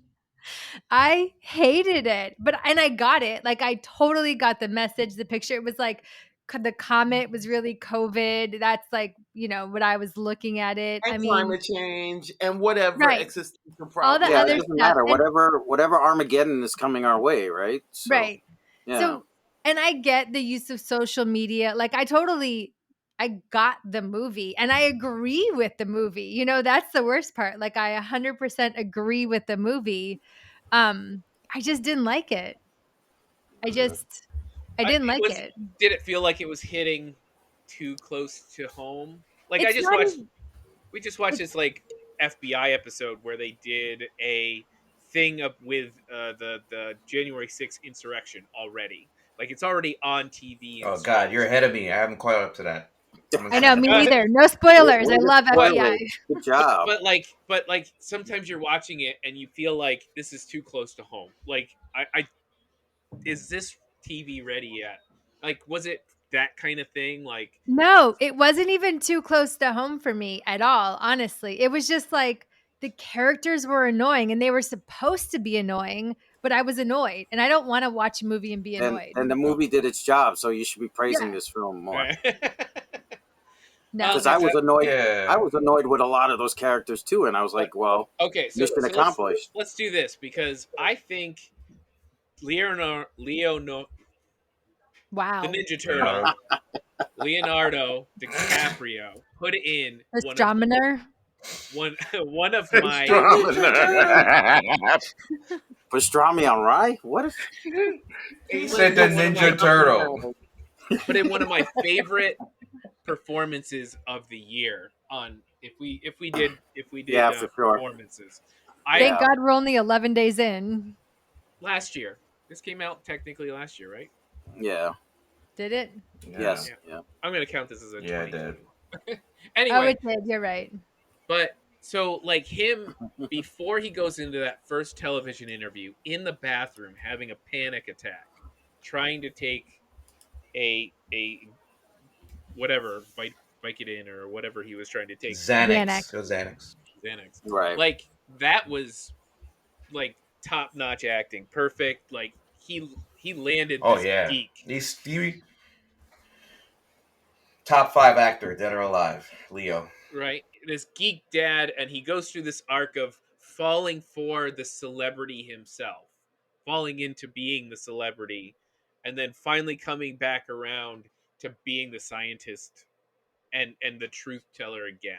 I hated it, and I got it. Like, I totally got the message, the picture. It was like the comet was really COVID. That's like, what I was looking at it. And I climate change and whatever right. existential All the problems. Yeah, other it doesn't stuff. matter. Whatever Armageddon is coming our way, right? So, right. Yeah. So, and I get the use of social media. Like, I got the movie and I agree with the movie. That's the worst part. Like, I 100% agree with the movie. I just didn't like it. I didn't like it. Did it feel like it was hitting too close to home? Like, It's we just watched this like FBI episode where they did a thing up with the January 6th insurrection already. Like, it's already on TV. Oh God, you're ahead of me. I haven't caught up to that. I know, me neither. No spoilers. I love FBI. Good job. But like sometimes you're watching it and you feel like this is too close to home. Like, I is this TV ready yet? Like, was it that kind of thing? Like, no, it wasn't even too close to home for me at all. Honestly, it was just like the characters were annoying and they were supposed to be annoying, but I was annoyed and I don't want to watch a movie and be annoyed. And the movie did its job, so you should be praising this film more. No, because I was annoyed. Yeah. I was annoyed with a lot of those characters too, and I was like, "Well, okay, so mission accomplished." Let's do this because I think Leonardo, wow, the Ninja Turtle, Leonardo DiCaprio put in one of my pastrami on rye. What is? He said the Ninja Turtle. Put in one of my favorite performances of the year on if we did Yeah, for sure. performances. Thank God we're only 11 days in. Last year. This came out technically last year, right? Yeah. Did it? Yes. Yeah. I'm going to count this as a 20. It did. Anyway. Oh, it did. You're right. But so like him before he goes into that first television interview in the bathroom having a panic attack, trying to take a whatever Vicodin or whatever he was trying to take. Xanax. It was Xanax. Xanax. Right. Like that was like top notch acting, perfect. Like he landed Oh this yeah, geek, he's top 5 actor, dead or alive. Leo. right? This geek dad, and he goes through this arc of falling for the celebrity himself, falling into being the celebrity, and then finally coming back around to being the scientist and the truth teller again.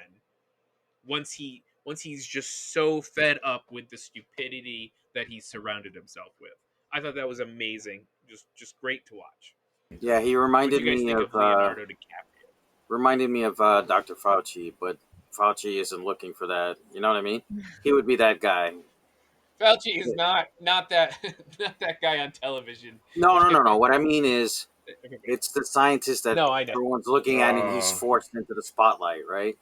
Once he's just so fed up with the stupidity that he's surrounded himself with. I thought that was amazing. Just great to watch. Yeah, he What do reminded you guys me think of of Leonardo DiCaprio? Dr. Fauci, but Fauci isn't looking for that. You know what I mean? He would be that guy. Fauci is not that not that guy on television. No. What I mean is, it's the scientist that No, I know. everyone's looking at, and he's Oh, forced into the spotlight, right?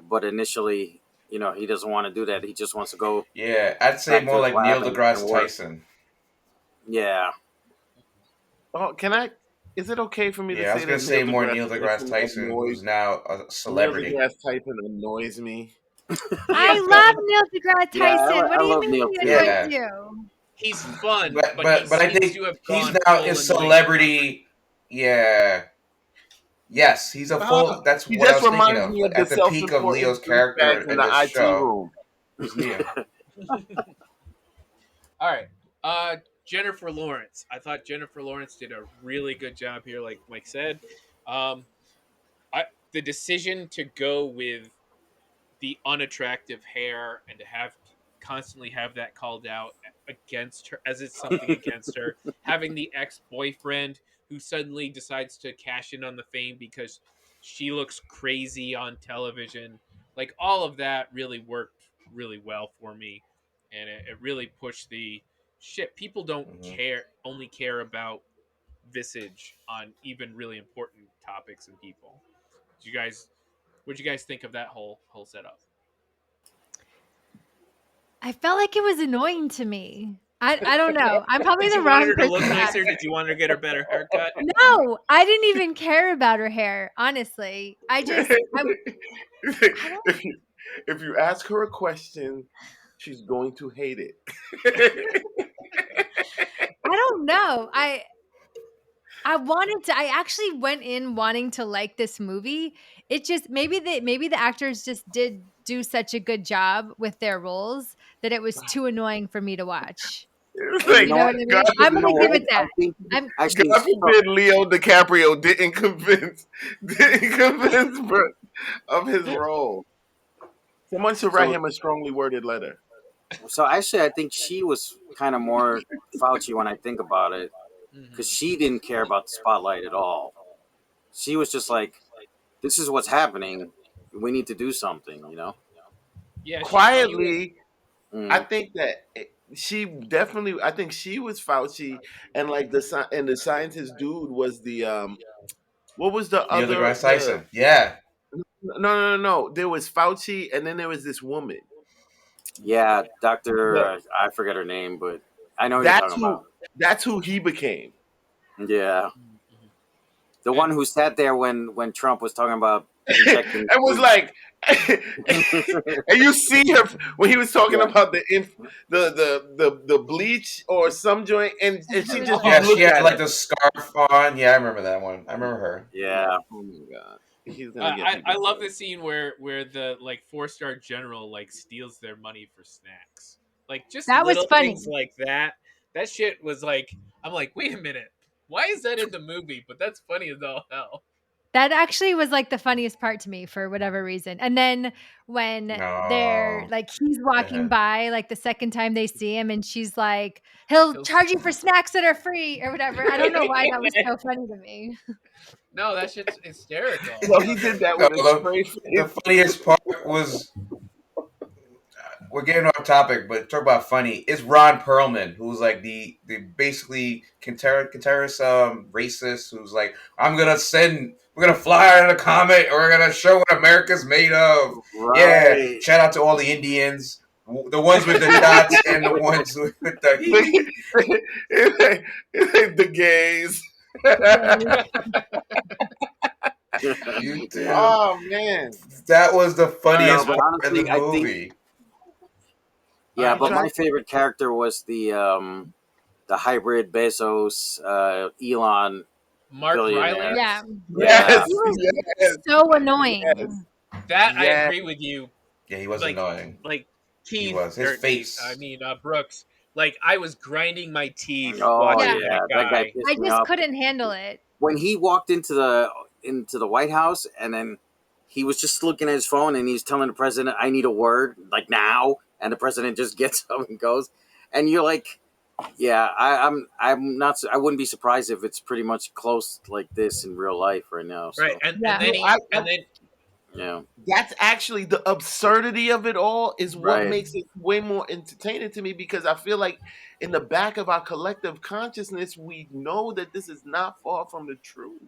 But initially, he doesn't want to do that. He just wants to go yeah, I'd say back to more his like lab Neil and deGrasse work. Tyson. Yeah. Oh, can I? Is it okay for me to Yeah, I was say gonna that Neil say more deGrasse Neil deGrasse Tyson Tyson, annoys who's now a Neil celebrity. deGrasse Tyson annoys me? I Yeah, love Neil deGrasse Yeah, Tyson. What I do you love mean Neil he too. annoys Yeah, you? he's fun, but but he but but I seems think to have he's gone now a full annoying genre. celebrity. Yeah, yes, he's a Ah, full. That's he what I just was thinking reminds of. me of the At the peak of self-important Leo's character douchebags in in the this IT show, room. was Neo. All right. Jennifer Lawrence. I thought Jennifer Lawrence did a really good job here, like Mike said. Um, the decision to go with the unattractive hair and to have constantly have that called out against her as it's something against her, having the ex-boyfriend who suddenly decides to cash in on the fame because she looks crazy on television, like all of that really worked really well for me, and it really pushed the shit. People don't Hmm. care only care about visage on even really important topics and people. Did you guys What'd you guys think of that whole setup? I felt like it was annoying to me. I don't know. I'm probably Did the you want wrong her to person look to ask. nicer? Did you want her to get her better haircut? No, I didn't even care about her hair, honestly. I don't if you ask her a question, she's going to hate it. I don't know. I actually went in wanting to like this movie. It just maybe the actors just did do such a good job with their roles that it was too annoying for me to watch. It's You like You know know what? what I God, mean? I'm You know gonna give what? it I that. think I'm actually, God forbid Leo DiCaprio didn't convince Brett of his role. Someone should write so him a strongly worded letter. so actually, I think she was kind of more Fauci when I think about it, because Mm-hmm. she didn't care about the spotlight at all. She was just like, "This is what's happening. We need to do something." Yeah, she was. Quietly, I Mm. think that she definitely. I think she was Fauci, and like the scientist dude was the What was the Neil other deGrasse Tyson. Yeah, no. There was Fauci, and then there was this woman. Yeah, Doctor. The, I forget her name, but I know who you're that's talking who. about. That's who he became. Yeah, Mhm. the one And who sat there when Trump was talking about injecting And was fluids. like, and you see her when he was talking Yeah, about the bleach or some joint, and it she was just yeah. didn't She look had at like him. the scarf on. Yeah, I remember that one. I remember her. yeah. Oh my god, he's gonna get I people. love the scene where the like 4-star general like steals their money for snacks. Like just that was little funny. things like that. That shit was like I'm like, wait a minute. Why is that in the movie? But that's funny as all hell. That actually was like the funniest part to me for whatever reason. And then when they're No. like, he's walking Uh-huh. by, like the second time they see him, and she's like, he'll He'll charge you for snacks that are free or whatever. I don't know why that was so funny to me. No, that shit's hysterical. I Well, he thought that did was that No, with a straight the face. funniest part was we're getting off topic, but talk about funny. It's Ron Perlman, who's like the basically Canteris racist, who's like, we're gonna fly out in a comet, or we're gonna show what America's made of. Yeah, Right. shout out to all the Indians, the ones with the dots and the ones with the heat. The gays. Okay. You do. Oh man. That was the funniest but part of the honestly, I think movie. yeah. You But trying my favorite character was the hybrid Bezos Elon Mark billionaire. Ryland. Yeah. Yeah, Yes, He was yes, so yes, annoying. That I yes. agree with you. Yeah, he was Like annoying. like He Keith was. His or Nate. I face. mean Brooks. Like I was grinding my teeth oh Yeah. watching that yeah, that guy guy. pissed I me just off couldn't handle it. when he walked into the White House, and then he was just looking at his phone, and he's telling the president, "I need a word, like now," and the president just gets up and goes, and you're like, "Yeah, I'm not. I wouldn't be surprised if it's pretty much close like this in real life right now." Right. So And Yeah. then No, I, and then yeah, that's actually the absurdity of it all is what right. makes it way more entertaining to me, because I feel like in the back of our collective consciousness, we know that this is not far from the truth.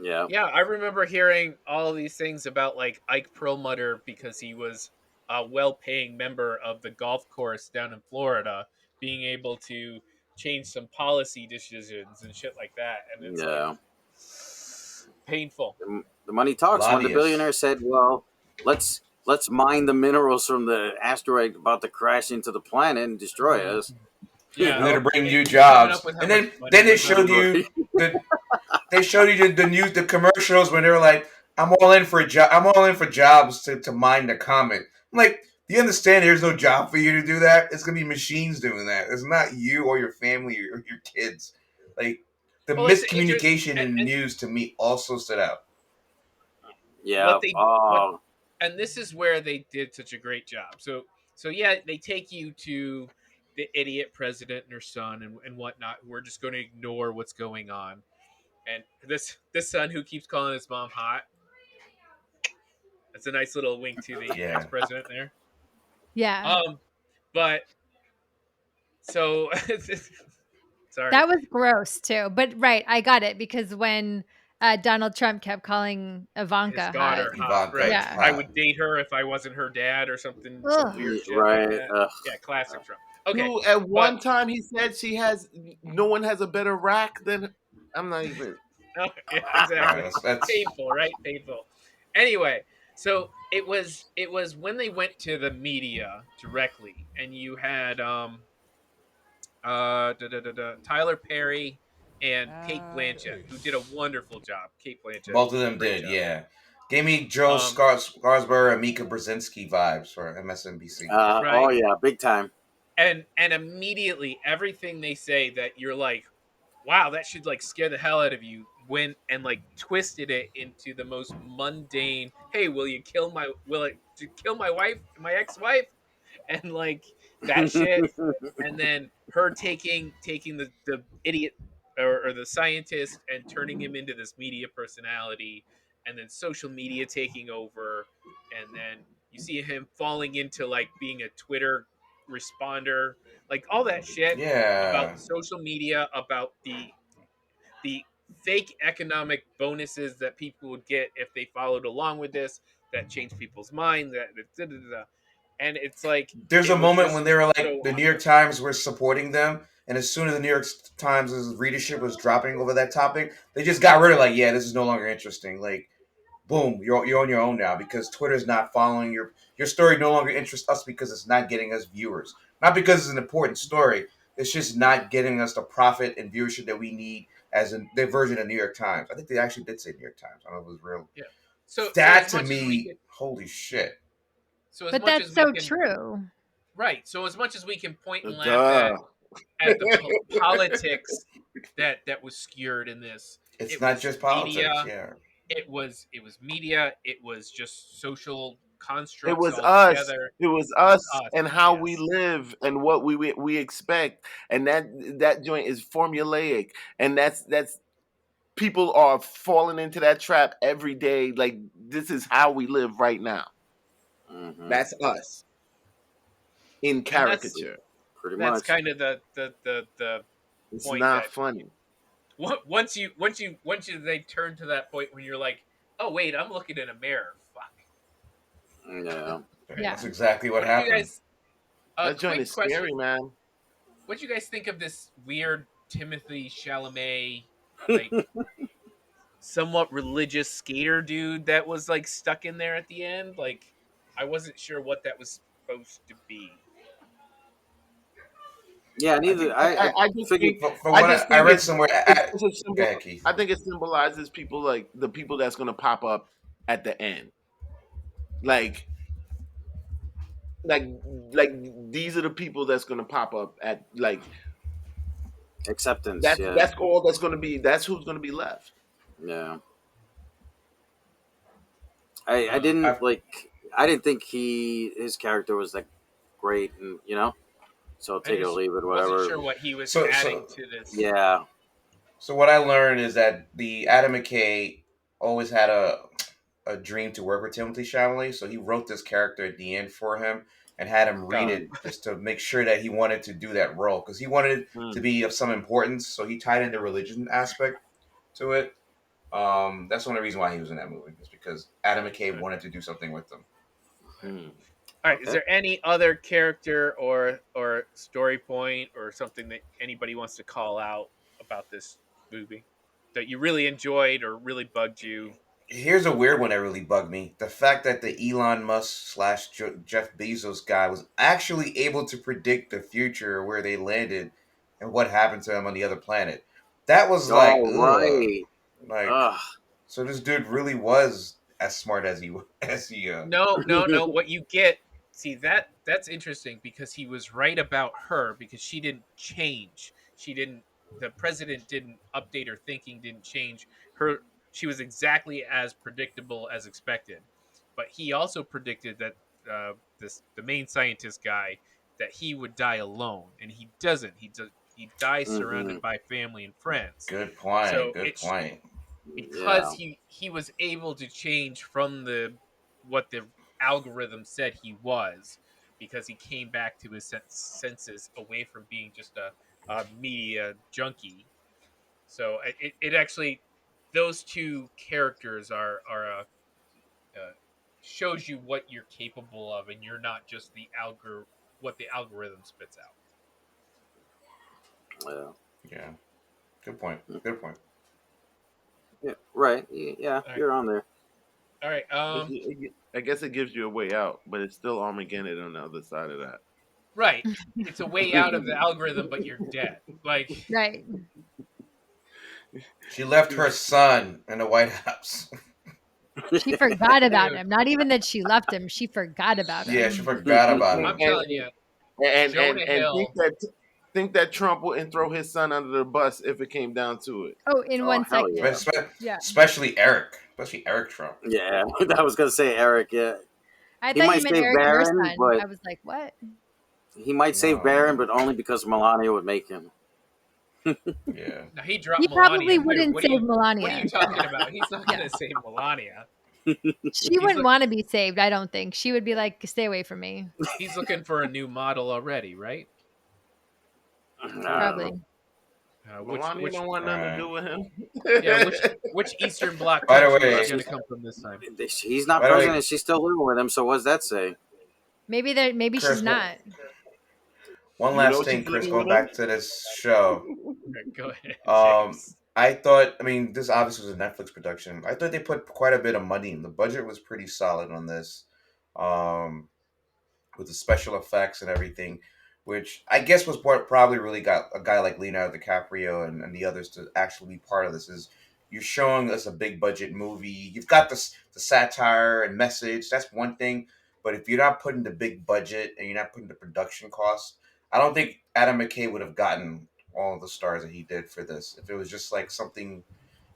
Yeah. yeah, I remember hearing all of these things about like Ike Perlmutter because he was a well-paying member of the golf course down in Florida, being able to change some policy decisions and shit like that, and it's like Yeah. painful. The money talks. When the billionaire Lobbyists. said, "Well, let's mine the minerals from the asteroid about to crash into the planet and destroy us," you Yeah, We're gonna know, bring and you he's coming up jobs. with how And much money then they we're gonna showed make. you the they showed you the news, the commercials when they were like, "I'm all in for I'm all in for jobs to mine the comet." I'm like, do you understand? There's no job for you to do that. It's gonna be machines doing that. It's not you or your family or your kids. Like the Well, it's interesting, miscommunication in the news to me also stood out. yeah. what they what Oh, and this is where they did such a great job. So yeah, they take you to the idiot president and her son and whatnot who are just going to ignore what's going on, and this son who keeps calling his mom hot. That's a nice little wink to the Yeah, ex-president there. Yeah. Um, but so sorry, That was gross too. But right, I got it because when Donald Trump kept calling his Ivanka hot. daughter hot, right? Ivanka Yeah. I hot. would date her if I wasn't her dad or something, some Ugh. weird shit like right. that. Yeah, classic Trump. Okay, Dude, at but one time he said no one has a better rack than. I'm not even. oh, yeah, Yeah, exactly. that's Painful, right? Painful. Anyway, so it was when they went to the media directly, and you had Tyler Perry and Kate Blanchett, who did a wonderful job. Kate Blanchett, both of them great did. job. Yeah, gave me Joe Scarsberg and Mika Brzezinski vibes for MSNBC. Oh Right, yeah, big time. and immediately everything they say that you're like, wow, that should like scare the hell out of you. Went and like twisted it into the most mundane. Hey, will it to kill my wife, my ex-wife, and like that shit, and then her taking the idiot or the scientist and turning him into this media personality, and then social media taking over, and then you see him falling into like being a Twitter responder, like all that shit about Yeah, social media, about the fake economic bonuses that people would get if they followed along with this, that changed people's minds, and it's like there's a it was moment when just they were like so the New York Times were supporting them, and as soon as the New York Times' readership was dropping over that topic, they just got rid of like, yeah, this is no longer interesting. Like, boom, you're on your own now because Twitter's not following your story. No longer interests us because it's not getting us viewers, not because it's an important story. It's just not getting us the profit and viewership that we need as in their version of New York Times. I think they actually did say New York Times. I don't know if it was real. yeah. So That as to much as we me, can, holy shit. so as But much that's as we so can, true. right. So as much as we can point and laugh Duh. at the politics that was skewered in this, It's it not was just politics. media. Yeah. It was media. It was just social It constructs was all us. together. It was It was us us. and how we Yes. live and what we expect, and that joint is formulaic, and that's people are falling into that trap every day. Like this is how we live right now. Hmm. That's us in And that's caricature. Pretty that's much. kind of the It's point not that funny. once you they turn to that point when you're like, oh wait, I'm looking in a mirror. Fuck. Yeah. That's Yeah. exactly what What did you happened. guys? That joint Quick is scary, question. man. What do you guys think of this weird Timothy Chalamet like somewhat religious skater dude that was like stuck in there at the end. Like I wasn't sure what that was supposed to be. Yeah, I neither. think I I just figured. think for I what just I think read somewhere. it's a Go symbol. ahead, Keith. I think it symbolizes people like the people that's gonna pop up at the end. Like like like these are the people that's gonna pop up at like Acceptance. that's Yeah, all that's gonna be that's who's gonna be left. yeah. I I, didn't like. I didn't think his character was like great, and so I take it or just leave it, wasn't whatever. sure what he was so adding so to this. Yeah. so what I learned is that the Adam McKay always had a dream to work with Timothy Chalamet, so he wrote this character at the end for him and had him read Oh, it just to make sure that he wanted to do that role because he wanted it to Mm, be of some importance. So he tied in the religion aspect to it. That's the only reason why he was in that movie is because Adam McKay okay. wanted to do something with them. mm. All right. Is Okay. there any other character or story point or something that anybody wants to call out about this movie that you really enjoyed or really bugged you? Here's a weird one that really bugged me: the fact that the Elon Musk slash Jeff Bezos guy was actually able to predict the future, where they landed, and what happened to them on the other planet. That was like, Oh ugh, right. like Ugh. so. This dude really was as smart as he as he. No, no, no. What you get, see that's interesting because he was right about her because she didn't change. She didn't. The president didn't update her thinking. Didn't change her. She was exactly as predictable as expected. But he also predicted that the main scientist guy that he would die alone, and he doesn't. He dies Hmm. surrounded by family and friends. Good point. So Good point. because Yeah. he was able to change from the what the algorithm said he was because he came back to his senses away from being just a media junkie. So it actually those two characters are shows you what you're capable of and you're not just the what the algorithm spits out. Yeah. Yeah. Good point. Good point. Yeah. Right. Yeah. All right. You're on there. All right. I guess it gives you a way out, but it's still Armageddon on the other side of that. Right. It's a way out of the algorithm, but you're dead. Like Right. She left her son in the White House. She forgot about dude, him. Not even that she left him. She forgot about Yeah, she him. forgot about I'm him. telling you, Jonah And Hill. think that Trump wouldn't throw his son under the bus if it came down to it. Oh, in Oh one hell second. yeah. Yeah. Especially Eric. Especially Eric Trump. Yeah. I was gonna say Eric. Yeah. I He thought you might meant save Eric, your Barron, son. but I was like, what? he might save No. Barron, but only because Melania would make him. Yeah. Now he He dropped probably Melania too. wouldn't save What are you Melania. talking about? He's not Yeah. gonna save Melania. She He's wouldn't look want to be saved, I don't think. She would be like, stay away from me. he's looking for a new model already, right? I don't Probably. know. Melania Which don't want All nothing to right. do with him. yeah which Eastern Bloc By the country is way, he gonna come from this time? He's not by the way, president. She's still living with him. So what does that say? Maybe she's Chris, not. one You know last thing, she's Chris, living going with him. back to this show. Okay, go ahead, Um, James. I thought, I mean, this obviously was a Netflix production. I thought they put quite a bit of money in. The budget was pretty solid on this, um, with the special effects and everything, which I guess was what probably really got a guy like Leonardo DiCaprio and the others to actually be part of this. Is you're showing us a big budget movie. You've got the satire and message. That's one thing. But if you're not putting the big budget and you're not putting the production costs, I don't think Adam McKay would have gotten all of the stars that he did for this. If it was just like something,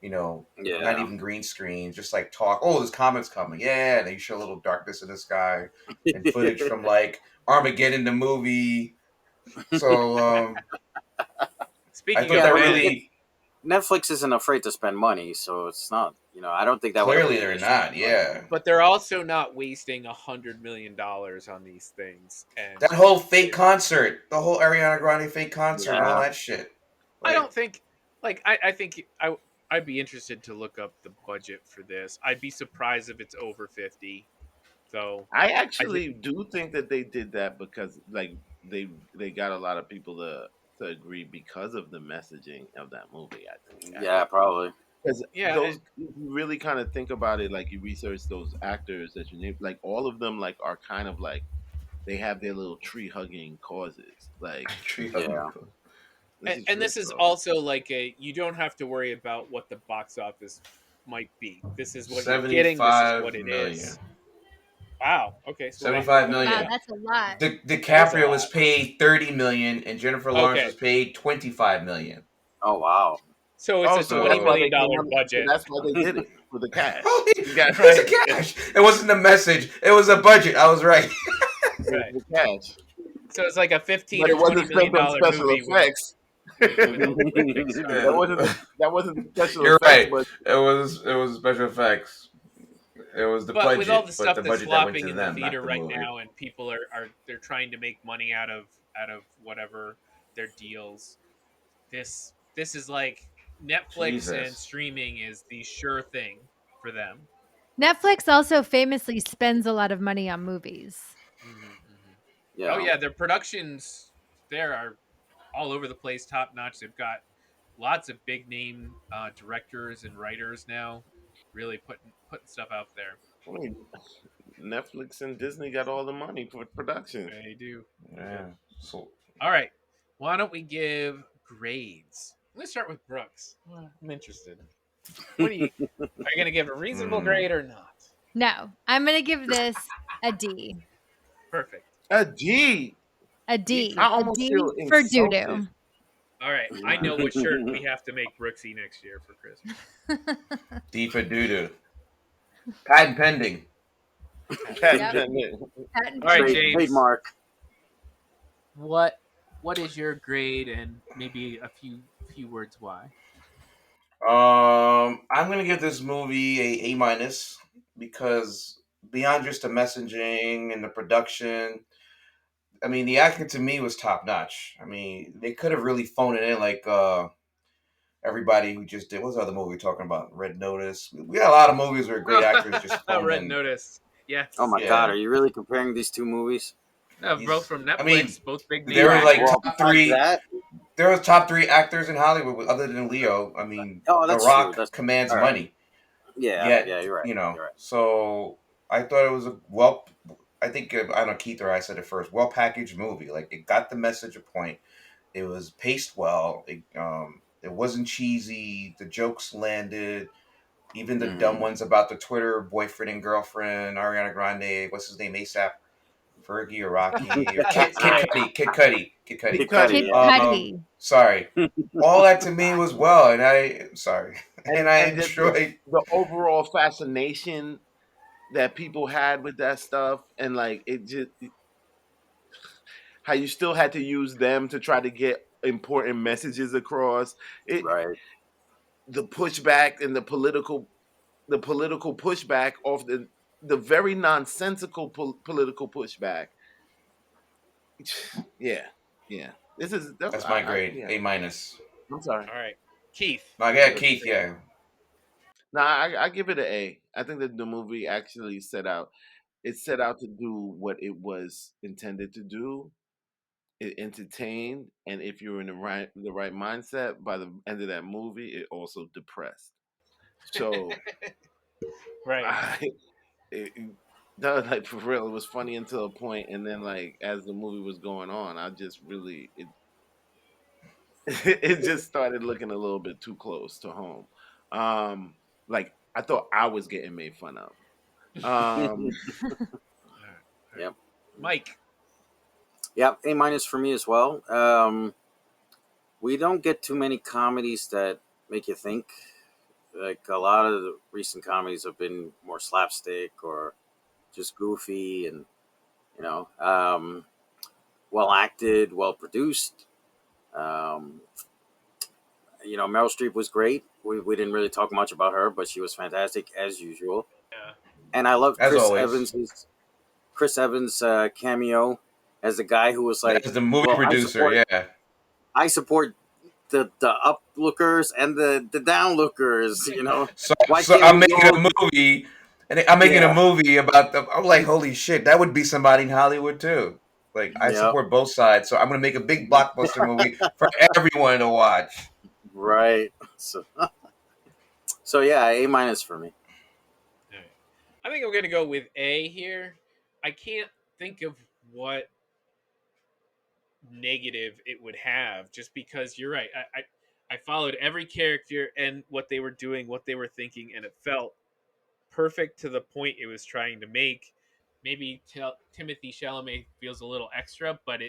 not Yeah. even green screen, just like talk. Oh, there's comments coming. Yeah, and you show a little darkness in the sky and footage from like Armageddon the movie. So I Speaking thought of Yeah, that but that, really Netflix isn't afraid to spend money, so it's not. I don't think that would have clearly been an they're issue. not. Yeah, but they're also not wasting $100 million on these things, and that whole fake concert, the whole Ariana Grande fake concert, and all Yeah. that shit. I Like don't think I think I'd be interested to look up the budget for this. I'd be surprised if it's over 50. So I I think actually do think that they did that because like they got a lot of people to agree because of the messaging of that movie. I think Yeah, probably. Because Yeah, those, if you really kind of think about it, like you research those actors that you name, like all of them, like are kind of like they have their little tree hugging causes. Like Tree hugging. Yeah. this is and true, this is bro. also like you don't have to worry about what the box office might be. This is what you're getting. This is what 75 it million. is. Wow. Okay, so a lot more 75 than I Wow, million. thought. that's a lot. That is a DiCaprio was lot. paid 30 million and Jennifer Lawrence Okay, was paid 25 million. Oh wow. so it's Oh, a so twenty that's why million they came dollar on. So budget. that's why they did it for the cash. Holy, You got it was Right. a cash. It wasn't a message. It was a budget. I was right. Right. the cash, So it's like a 15 but or it 20 wasn't million spent on dollar special movie with effects. with a with Yeah. Pixar. That wasn't the special You're effects, right. but It was special effects. It was the But with all the budget, but stuff the that's budget that went flopping to in the them, not theater the right movie. now, and people are they're trying to make money out of whatever their deals. This is like Netflix and Jesus. streaming is the sure thing for them. Netflix also famously spends a lot of money on movies. Oh Yeah. yeah, their productions there are all over the place, top notch. They've got lots of big name directors and writers now, really putting stuff out there. I mean, Netflix and Disney got all the money for production. They do. They do. Yeah. So All right. Why don't we give grades? Let's start with Brooks. I'm interested. What do you? Are you going to give a reasonable grade or not? No, I'm going to give this a D. Perfect. A G. A D D. I for, A almost D feel for insulted. doo-doo. all right. I know what shirt we have to make Brooksy next year for Christmas. D for doo doo. Patent pending. Yep. All right, James. Trademark. What is your grade and maybe a few words why? I'm gonna give this movie a minus because beyond just the messaging and the production, I mean, the acting to me was top notch. I mean, they could have really phoned it in like everybody who just did. What's the other movie we're talking about? Red Notice. We got a lot of movies where great actors just phoned Red in. Notice. Yes. Oh my Yeah. God, are you really comparing these two movies? No, both from Netflix. I mean, both big name. there were like Well, top three. that. There was top three actors in Hollywood other than Leo. I mean, Oh, The that's Rock true. That's commands all right. money. Yeah, Yet, yeah, you're right. you know, You're right. so I thought it was a well. I think I don't know, Keith or I said it first. Well packaged movie. Like it got the message a point. It was paced well. It wasn't cheesy. The jokes landed. Even the dumb ones about the Twitter boyfriend and girlfriend, Ariana Grande. What's his name? ASAP. Fergie or Rocky or Kid Cudi. Kid Cudi. Kid Kid Cudi, yeah. Cudi. Sorry. All that to me was well, and I just enjoyed. the overall fascination that people had with that stuff, and like it just how you still had to use them to try to get important messages across. It Right. the pushback and the political pushback off the very nonsensical political pushback. Yeah, yeah. That's my grade. yeah. A minus. I'm sorry. All right, Keith. I got Keith. Yeah. Nah, I give it an A. I think that the movie actually set out to do what it was intended to do. It entertained, and if you're in the right mindset, by the end of that movie, it also depressed. So, Right. that was like for real. It was funny until a point, and then like as the movie was going on, I just really it just started looking a little bit too close to home. Like I thought I was getting made fun of. Yep. Mike. Yep. A minus for me as well. We don't get too many comedies that make you think. Like a lot of the recent comedies have been more slapstick or just goofy and well acted, well produced. Meryl Streep was great. We didn't really talk much about her, but she was fantastic as usual. Yeah. And I loved As always. Chris Evans' cameo as the guy who was like, As the movie well, producer, yeah. I support the uplookers and the downlookers. So, Why so can't I'm we making all- a movie, and I'm making Yeah. a movie about the. I'm like, holy shit, that would be somebody in Hollywood too. Like, I Yep. support both sides, so I'm gonna make a big blockbuster movie for everyone to watch. Right. So, So yeah, A- for me. All right. I think I'm gonna go with A here. I can't think of what negative it would have, just because you're right. I followed every character and what they were doing, what they were thinking, and it felt perfect to the point it was trying to make. Maybe Timothy Chalamet feels a little extra, but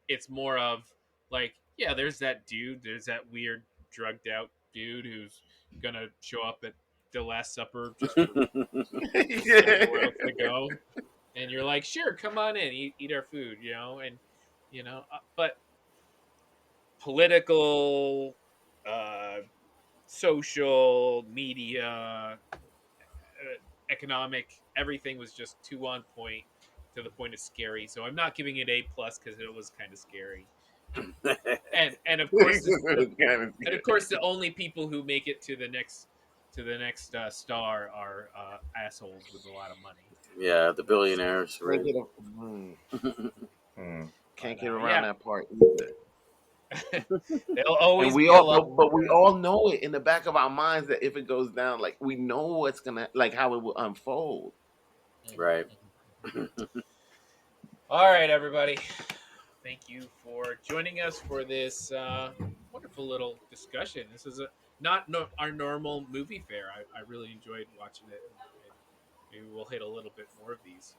it's more of like, yeah, there's that dude, there's that weird drugged out dude who's gonna show up at the Last Supper just for nowhere else to go, and you're like, sure, come on in, eat our food, and but political, uh, social, media, economic, everything was just too on point to the point of scary. So I'm not giving it A+ because it was kind of scary. And of course the only people who make it to the next star are assholes with a lot of money. Yeah, the billionaires, Can't right? get, Hmm. can't But get around yeah, that part either. there'll And always we be a all lot. know, but we all know it in the back of our minds that if it goes down, like we know what's gonna, like how it will unfold. Right. All right, everybody. Thank you for joining us for this wonderful little discussion. This is not our normal movie fair. I really enjoyed watching it, and maybe we'll hit a little bit more of these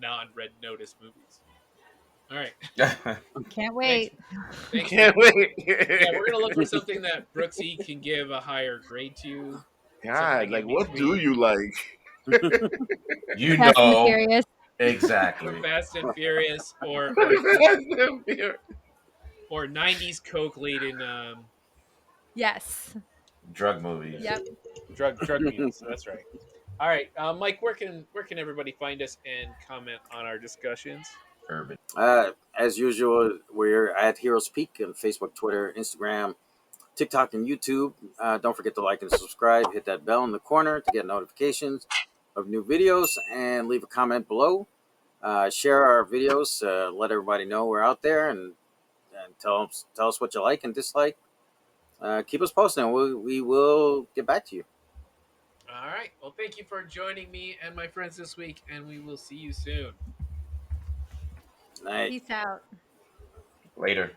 non-Red Notice movies. All right. Can't Thanks. wait. Thanks for. Can't wait. Yeah, we're gonna look for something that Brooksy can give a higher grade to. God, Something like in what do between. you like? You Fast and the know Furious. Or exactly. Fast and Furious, or 90s coke laden Yes. Drug movies. Yep. drug meals. That's right. All right, Mike, where can everybody find us and comment on our discussions? Urban. As usual, we're at Heroes Peak on Facebook, Twitter, Instagram, TikTok, and YouTube. Don't forget to like and subscribe. Hit that bell in the corner to get notifications of new videos, and leave a comment below. Share our videos. Let everybody know we're out there, and tell us what you like and dislike. Keep us posted, and we will get back to you. All right. Well, thank you for joining me and my friends this week, and we will see you soon. Night. Peace out. Later.